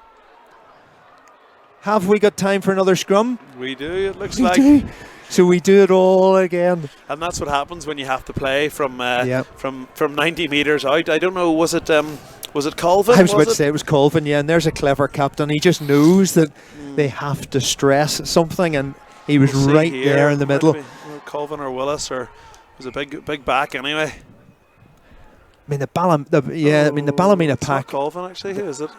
Have we got time for another scrum? We do, it looks we like. Do. So we do it all again. And that's what happens when you have to play from 90 metres out. I don't know, was it Colvin? I was about to say it was Colvin, yeah, and there's a clever captain. He just knows that they have to stress something, and he was right there in the middle. Colvin or Willis, or it was a big back anyway. I mean the Ballymena pack. Not Colvin actually. Who is it?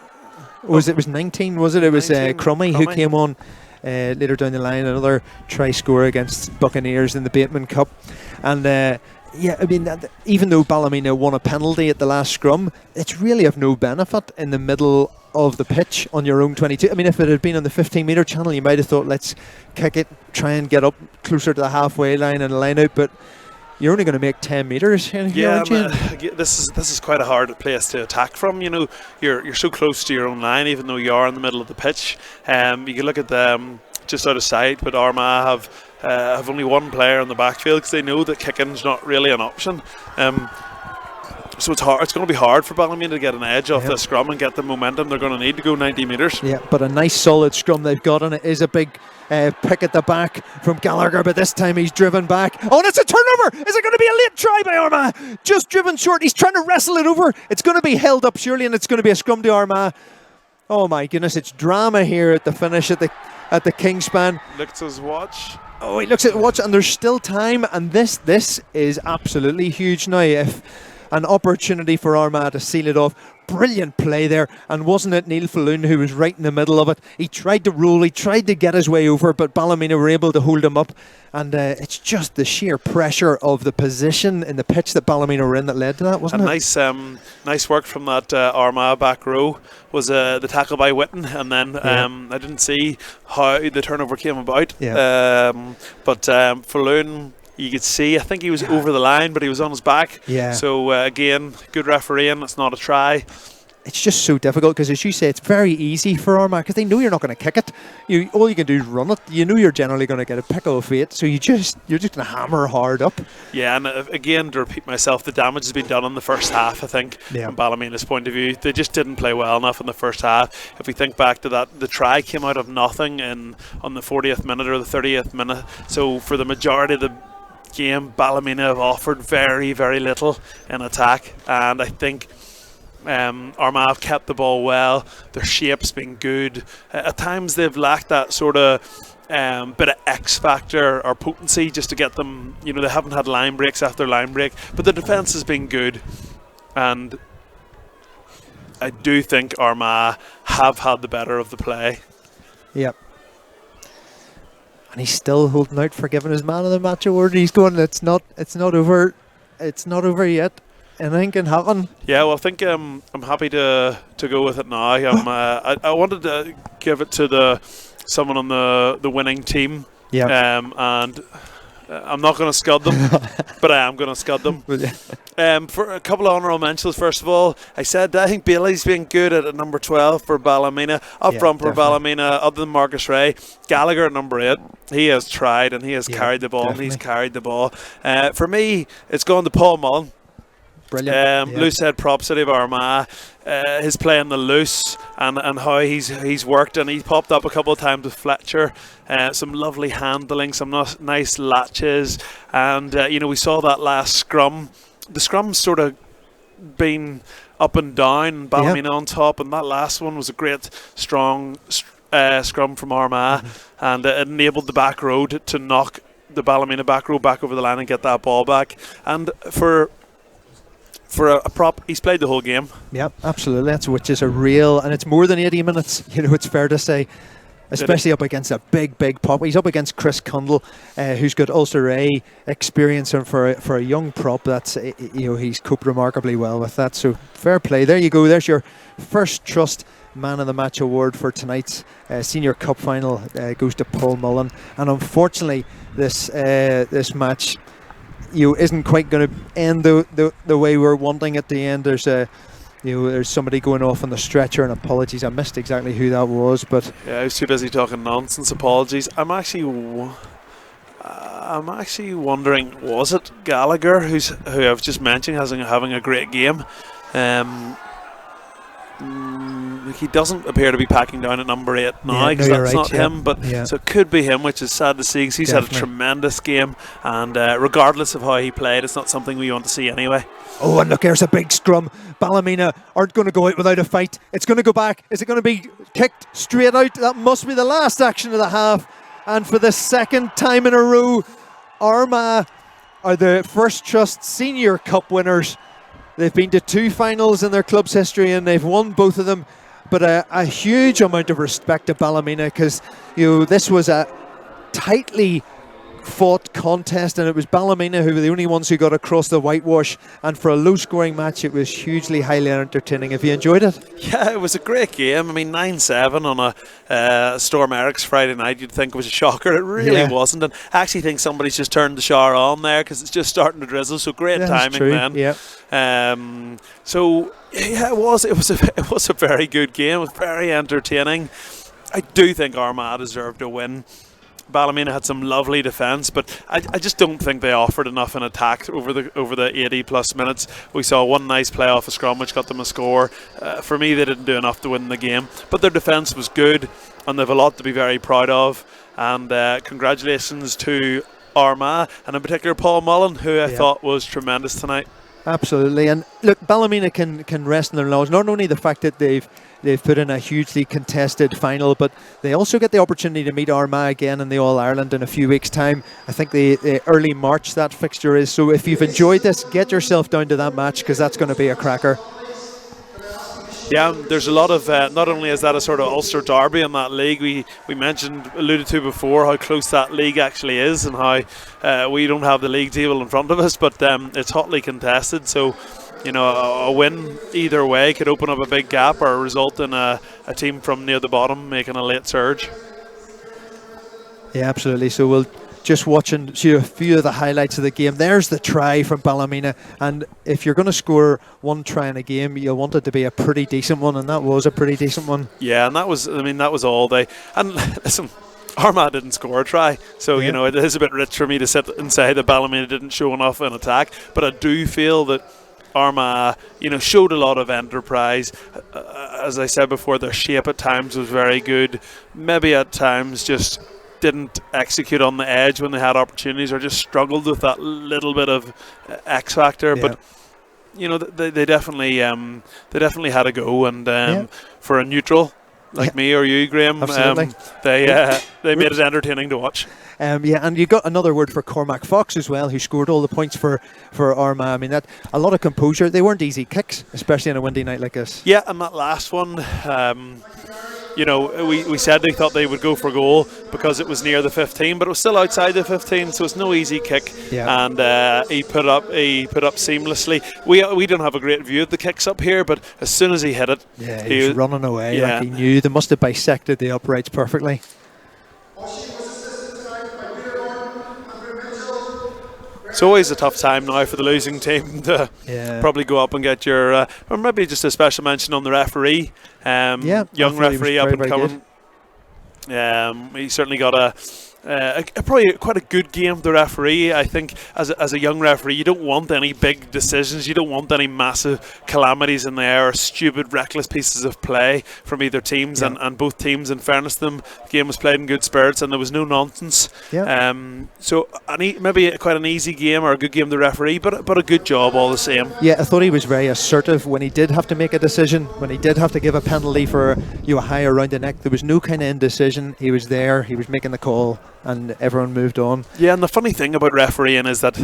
It was 19, was it? It was Crummy who came on later down the line, another try score against Buccaneers in the Bateman Cup. And even though Ballymena won a penalty at the last scrum, it's really of no benefit in the middle of the pitch on your own 22. I mean, if it had been on the 15-metre channel, you might have thought, let's kick it, try and get up closer to the halfway line and line out, but you're only going to make 10 metres here, aren't you? This is quite a hard place to attack from. You're so close to your own line, even though you are in the middle of the pitch. You can look at them just out of sight, but Armagh have only one player in the backfield because they know that kicking's not really an option. So it's hard. It's going to be hard for Ballymena to get an edge off the scrum and get the momentum they're going to need to go 90 metres. Yeah, but a nice solid scrum they've got, and it is a big pick at the back from Gallagher, but this time he's driven back. Oh, and it's a turnover! Is it going to be a late try by Armagh? Just driven short. He's trying to wrestle it over. It's going to be held up surely, and it's going to be a scrum to Armagh. Oh my goodness, it's drama here at the finish at the Kingspan. Looks at his watch. Oh, he looks at the watch, and there's still time, and this is absolutely huge now. If an opportunity for Armagh to seal it off. Brilliant play there, and wasn't it Neil Falloon who was right in the middle of it? He tried to roll, he tried to get his way over, but Ballymena were able to hold him up, and it's just the sheer pressure of the position in the pitch that Ballymena were in that led to that, wasn't it? Nice work from that Armagh back row was the tackle by Whitten, and then I didn't see how the turnover came about, but Falloon, you could see, I think he was over the line, but he was on his back. Yeah. So, again, good refereeing. It's not a try. It's just so difficult because, as you say, it's very easy for Armagh because they know you're not going to kick it. All you can do is run it. You know you're generally going to get a pick of it, so you're just going to hammer hard up. Yeah, and again, to repeat myself, the damage has been done in the first half, I think, from Ballymena's point of view. They just didn't play well enough in the first half. If we think back to that, the try came out of nothing on the 40th minute or the 30th minute. So for the majority of the game, Ballymena have offered very, very little in attack, and I think Armagh have kept the ball well. Their shape's been good. At times they've lacked that sort of bit of X factor or potency just to get them, they haven't had line breaks after line break, but the defence has been good, and I do think Armagh have had the better of the play. Yep. and he's still holding out for giving his man of the match award. He's going, it's not over yet. Anything can happen. Yeah, well, I think I'm happy to go with it now. I wanted to give it to someone on the winning team. Yeah. And I'm not going to scud them, but I am going to scud them. For a couple of honourable mentions, first of all, I think Bailey's been good at number 12 for Ballymena. Up front for Ballymena, other than Marcus Ray, Gallagher at number 8. He has tried and he has carried the ball, definitely. and he's carried the ball. For me, it's gone to Paul Mullen. Brilliant. Loose head prop city of Armagh, his play in the loose and how he's worked, and he popped up a couple of times with Fletcher. Some lovely handling, some nice latches, and we saw that last scrum. The scrum's sort of been up and down, Ballymena on top, and that last one was a great strong scrum from Armagh, and it enabled the back row to knock the Ballymena back row back over the line and get that ball back. And for a prop, he's played the whole game. Yeah, absolutely. Which is a real, and it's more than 80 minutes. It's fair to say, especially up against a big pop. He's up against Chris Cundle, who's got Ulster A experience, and for a young prop, that's he's coped remarkably well with that. So fair play. There you go. There's your first Trust Man of the Match award for tonight's Senior Cup final. Goes to Paul Mullen, and unfortunately, this match isn't quite going to end the way we're wanting it to end. There's somebody going off on the stretcher, and apologies, I missed exactly who that was, but I was too busy talking nonsense. Apologies. I'm actually wondering, was it Gallagher who I've just mentioned having a great game? He doesn't appear to be packing down at number 8 now, because that's not him, but so it could be him, which is sad to see, because he's had a tremendous game, and regardless of how he played, it's not something we want to see anyway. Oh, and look, there's a big scrum. Ballymena aren't going to go out without a fight. It's going to go back. Is it going to be kicked straight out? That must be the last action of the half. And for the second time in a row, Armagh are the First Trust Senior Cup winners. They've been to 2 finals in their club's history, and they've won both of them. But a huge amount of respect to Ballymena, because this was a tightly fought contest, and it was Ballymena who were the only ones who got across the whitewash, and for a low scoring match it was hugely highly entertaining. Have you enjoyed it? Yeah, it was a great game. I mean, 9-7 on a Storm Eric's Friday night, you'd think it was a shocker. It really wasn't, and I actually think somebody's just turned the shower on there, because it's just starting to drizzle, so great timing, man. So yeah, it was a very good game. It was very entertaining. I do think Armagh deserved a win. Ballymena had some lovely defence, but I just don't think they offered enough in attack over the 80 plus minutes. We saw one nice play off a scrum which got them a score. For me, they didn't do enough to win the game, but their defence was good, and they've a lot to be very proud of. And congratulations to Armagh, and in particular Paul Mullen, who I thought was tremendous tonight. Absolutely. And look, Ballymena can rest in their laurels. Not only the fact that they've put in a hugely contested final, but they also get the opportunity to meet Armagh again in the All-Ireland in a few weeks' time. I think the early March that fixture is. So if you've enjoyed this, get yourself down to that match, because that's going to be a cracker. Yeah, there's a lot of, not only is that a sort of Ulster derby in that league, we alluded to before how close that league actually is, and how we don't have the league table in front of us, but it's hotly contested. So, a win either way could open up a big gap or result in a team from near the bottom making a late surge. Yeah, absolutely. So we'll just watch and see a few of the highlights of the game. There's the try from Ballymena, and if you're going to score one try in a game, you'll want it to be a pretty decent one, and that was a pretty decent one. Yeah, and that was all they. And listen, Armagh didn't score a try, so it is a bit rich for me to sit and say that Ballymena didn't show enough in attack, but I do feel that Armagh, showed a lot of enterprise. As I said before, their shape at times was very good. Maybe at times just didn't execute on the edge when they had opportunities, or just struggled with that little bit of X factor. Yeah. But they definitely had a go, and for a neutral like me or you, Graham, they made it entertaining to watch. And you got another word for Cormac Fox as well, who scored all the points for Armagh. I mean, that a lot of composure. They weren't easy kicks, especially on a windy night like this. Yeah, and that last one, we said they thought they would go for goal because it was near the 15, but it was still outside the 15, so it's no easy kick. Yeah. And he put up seamlessly. We don't have a great view of the kicks up here, but as soon as he hit it, he was running away. Like he knew they must have bisected the uprights perfectly. It's always a tough time now for the losing team to probably go up and get your, or maybe just a special mention on the referee. Young referee up and coming. He certainly got probably quite a good game. The referee, I think, as a young referee, you don't want any big decisions. You don't want any massive calamities in there or stupid, reckless pieces of play from either teams. Yeah. And both teams, in fairness to them, the game was played in good spirits and there was no nonsense. Yeah. So maybe quite an easy game or a good game, the referee, but a good job all the same. Yeah, I thought he was very assertive when he did have to make a decision, when he did have to give a penalty for a high around the neck. There was no kind of indecision. He was there. He was making the call. And everyone moved on. Yeah, and the funny thing about refereeing is that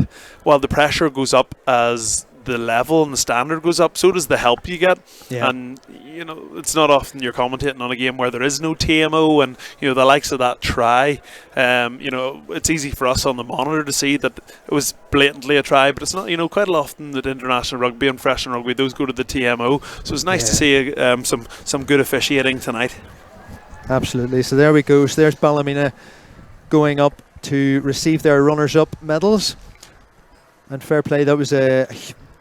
while the pressure goes up as the level and the standard goes up, so does the help you get. Yeah. And it's not often you're commentating on a game where there is no TMO and the likes of that try. It's easy for us on the monitor to see that it was blatantly a try, but it's not. Quite often that international rugby and freshman rugby, those go to the TMO. So it's nice to see some good officiating tonight. Absolutely. So there we go. So there's Ballymena going up to receive their runners-up medals, and fair play. That was a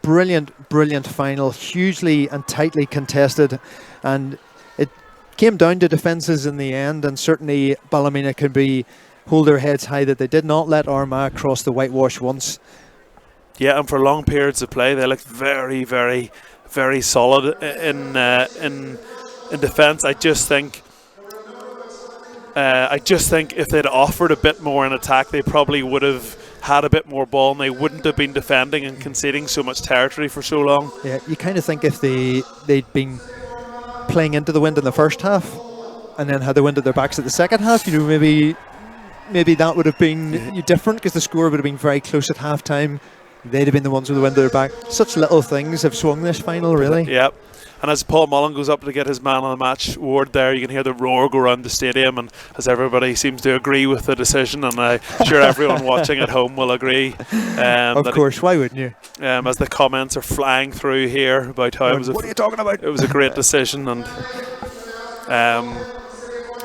brilliant final, hugely and tightly contested, and it came down to defences in the end. And certainly Ballymena can hold their heads high that they did not let Armagh cross the whitewash once. Yeah, and for long periods of play, they looked very, very, very solid in defence. I just think if they'd offered a bit more in attack, they probably would have had a bit more ball and they wouldn't have been defending and conceding so much territory for so long. Yeah, you kind of think if they'd been playing into the wind in the first half and then had the wind at their backs at the second half, maybe that would have been different, because the score would have been very close at half time. They'd have been the ones with the wind at their back. Such little things have swung this final, really. Yeah. And as Paul Mullen goes up to get his man of the match award there, you can hear the roar go around the stadium, and as everybody seems to agree with the decision, and I'm sure everyone watching at home will agree. Of course, why wouldn't you? As the comments are flying through here about how what are you talking about? It was a great decision, and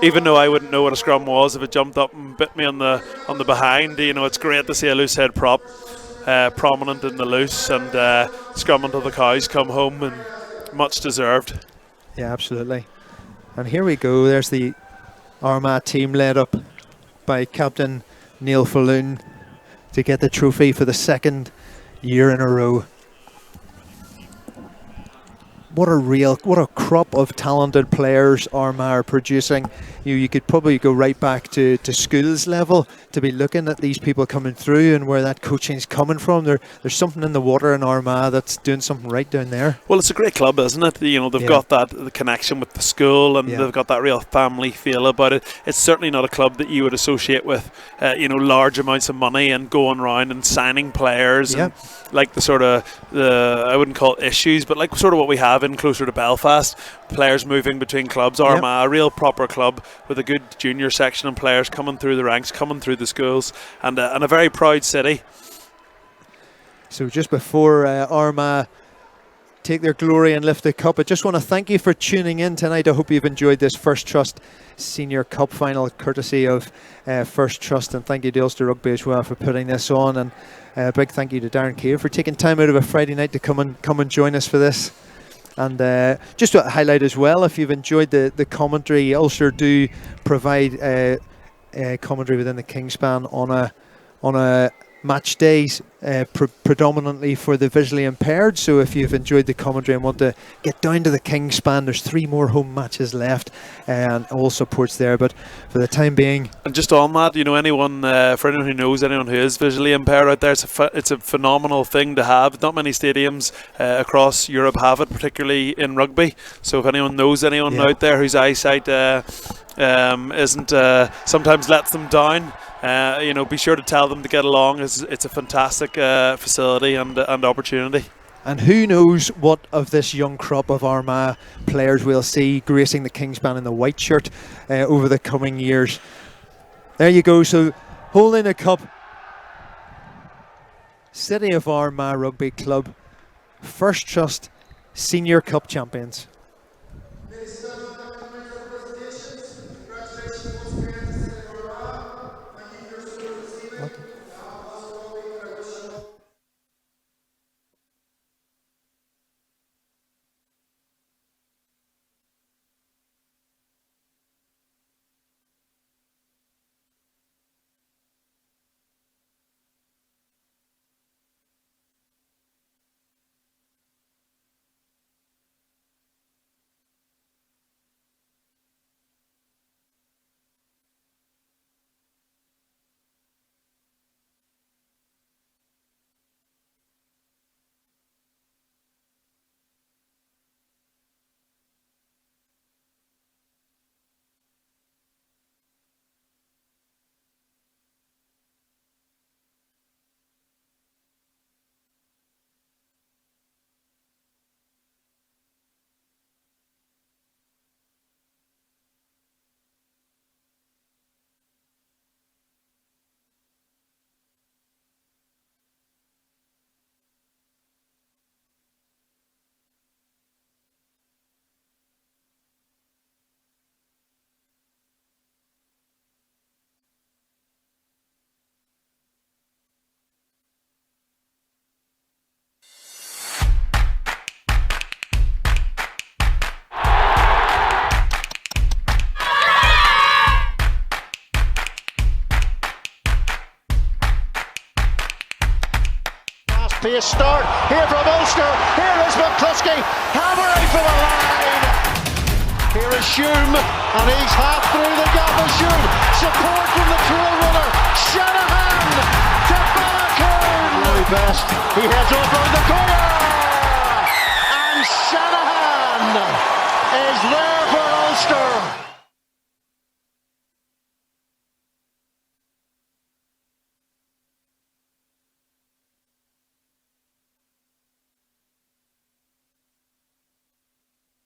even though I wouldn't know what a scrum was if it jumped up and bit me on the behind, it's great to see a loose head prop prominent in the loose, and scrum until the cows come home, and much deserved. Yeah, absolutely. And here we go. There's the Armagh team led up by Captain Neil Falloon to get the trophy for the second year in a row. What a crop of talented players Armagh are producing. You could probably go right back to schools level to be looking at these people coming through and where that coaching's coming from. There's something in the water in Armagh that's doing something right down there. Well, it's a great club, isn't it? They've got the connection with the school, and they've got that real family feel about it. It's certainly not a club that you would associate with large amounts of money and going around and signing players and like I wouldn't call it issues, but like sort of what we have in closer to Belfast, players moving between clubs. Armagh, a real proper club with a good junior section and players coming through the ranks, coming through the schools, and a very proud city. So just before Armagh take their glory and lift the cup, I just want to thank you for tuning in tonight. I hope you've enjoyed this First Trust Senior Cup final, courtesy of First Trust, and thank you to Ulster Rugby as well for putting this on, and a big thank you to Darren Cave for taking time out of a Friday night to come and join us for this. And just to highlight as well, if you've enjoyed the commentary, Ulster do provide commentary within the Kingspan on a match days, predominantly for the visually impaired. So if you've enjoyed the commentary and want to get down to the Kingspan, there's 3 more home matches left, and all support's there. But for the time being, and just on that, anyone for anyone who knows anyone who is visually impaired out there, it's a phenomenal thing to have. Not many stadiums across Europe have it, particularly in rugby. So if anyone knows anyone out there whose eyesight isn't sometimes lets them down, be sure to tell them to get along. It's a fantastic facility and opportunity. And who knows what of this young crop of Armagh players we'll see gracing the Kingspan in the white shirt over the coming years. There you go. So holding a cup, City of Armagh Rugby Club, First Trust Senior Cup champions. Pace start here from Ulster. Here is McCluskey hammering for the line. Here is Hume, and he's half through the gap of Hume. Support from the trail runner Shanahan to Balakoon. Very best. He heads off around the corner, and Shanahan is there for Ulster.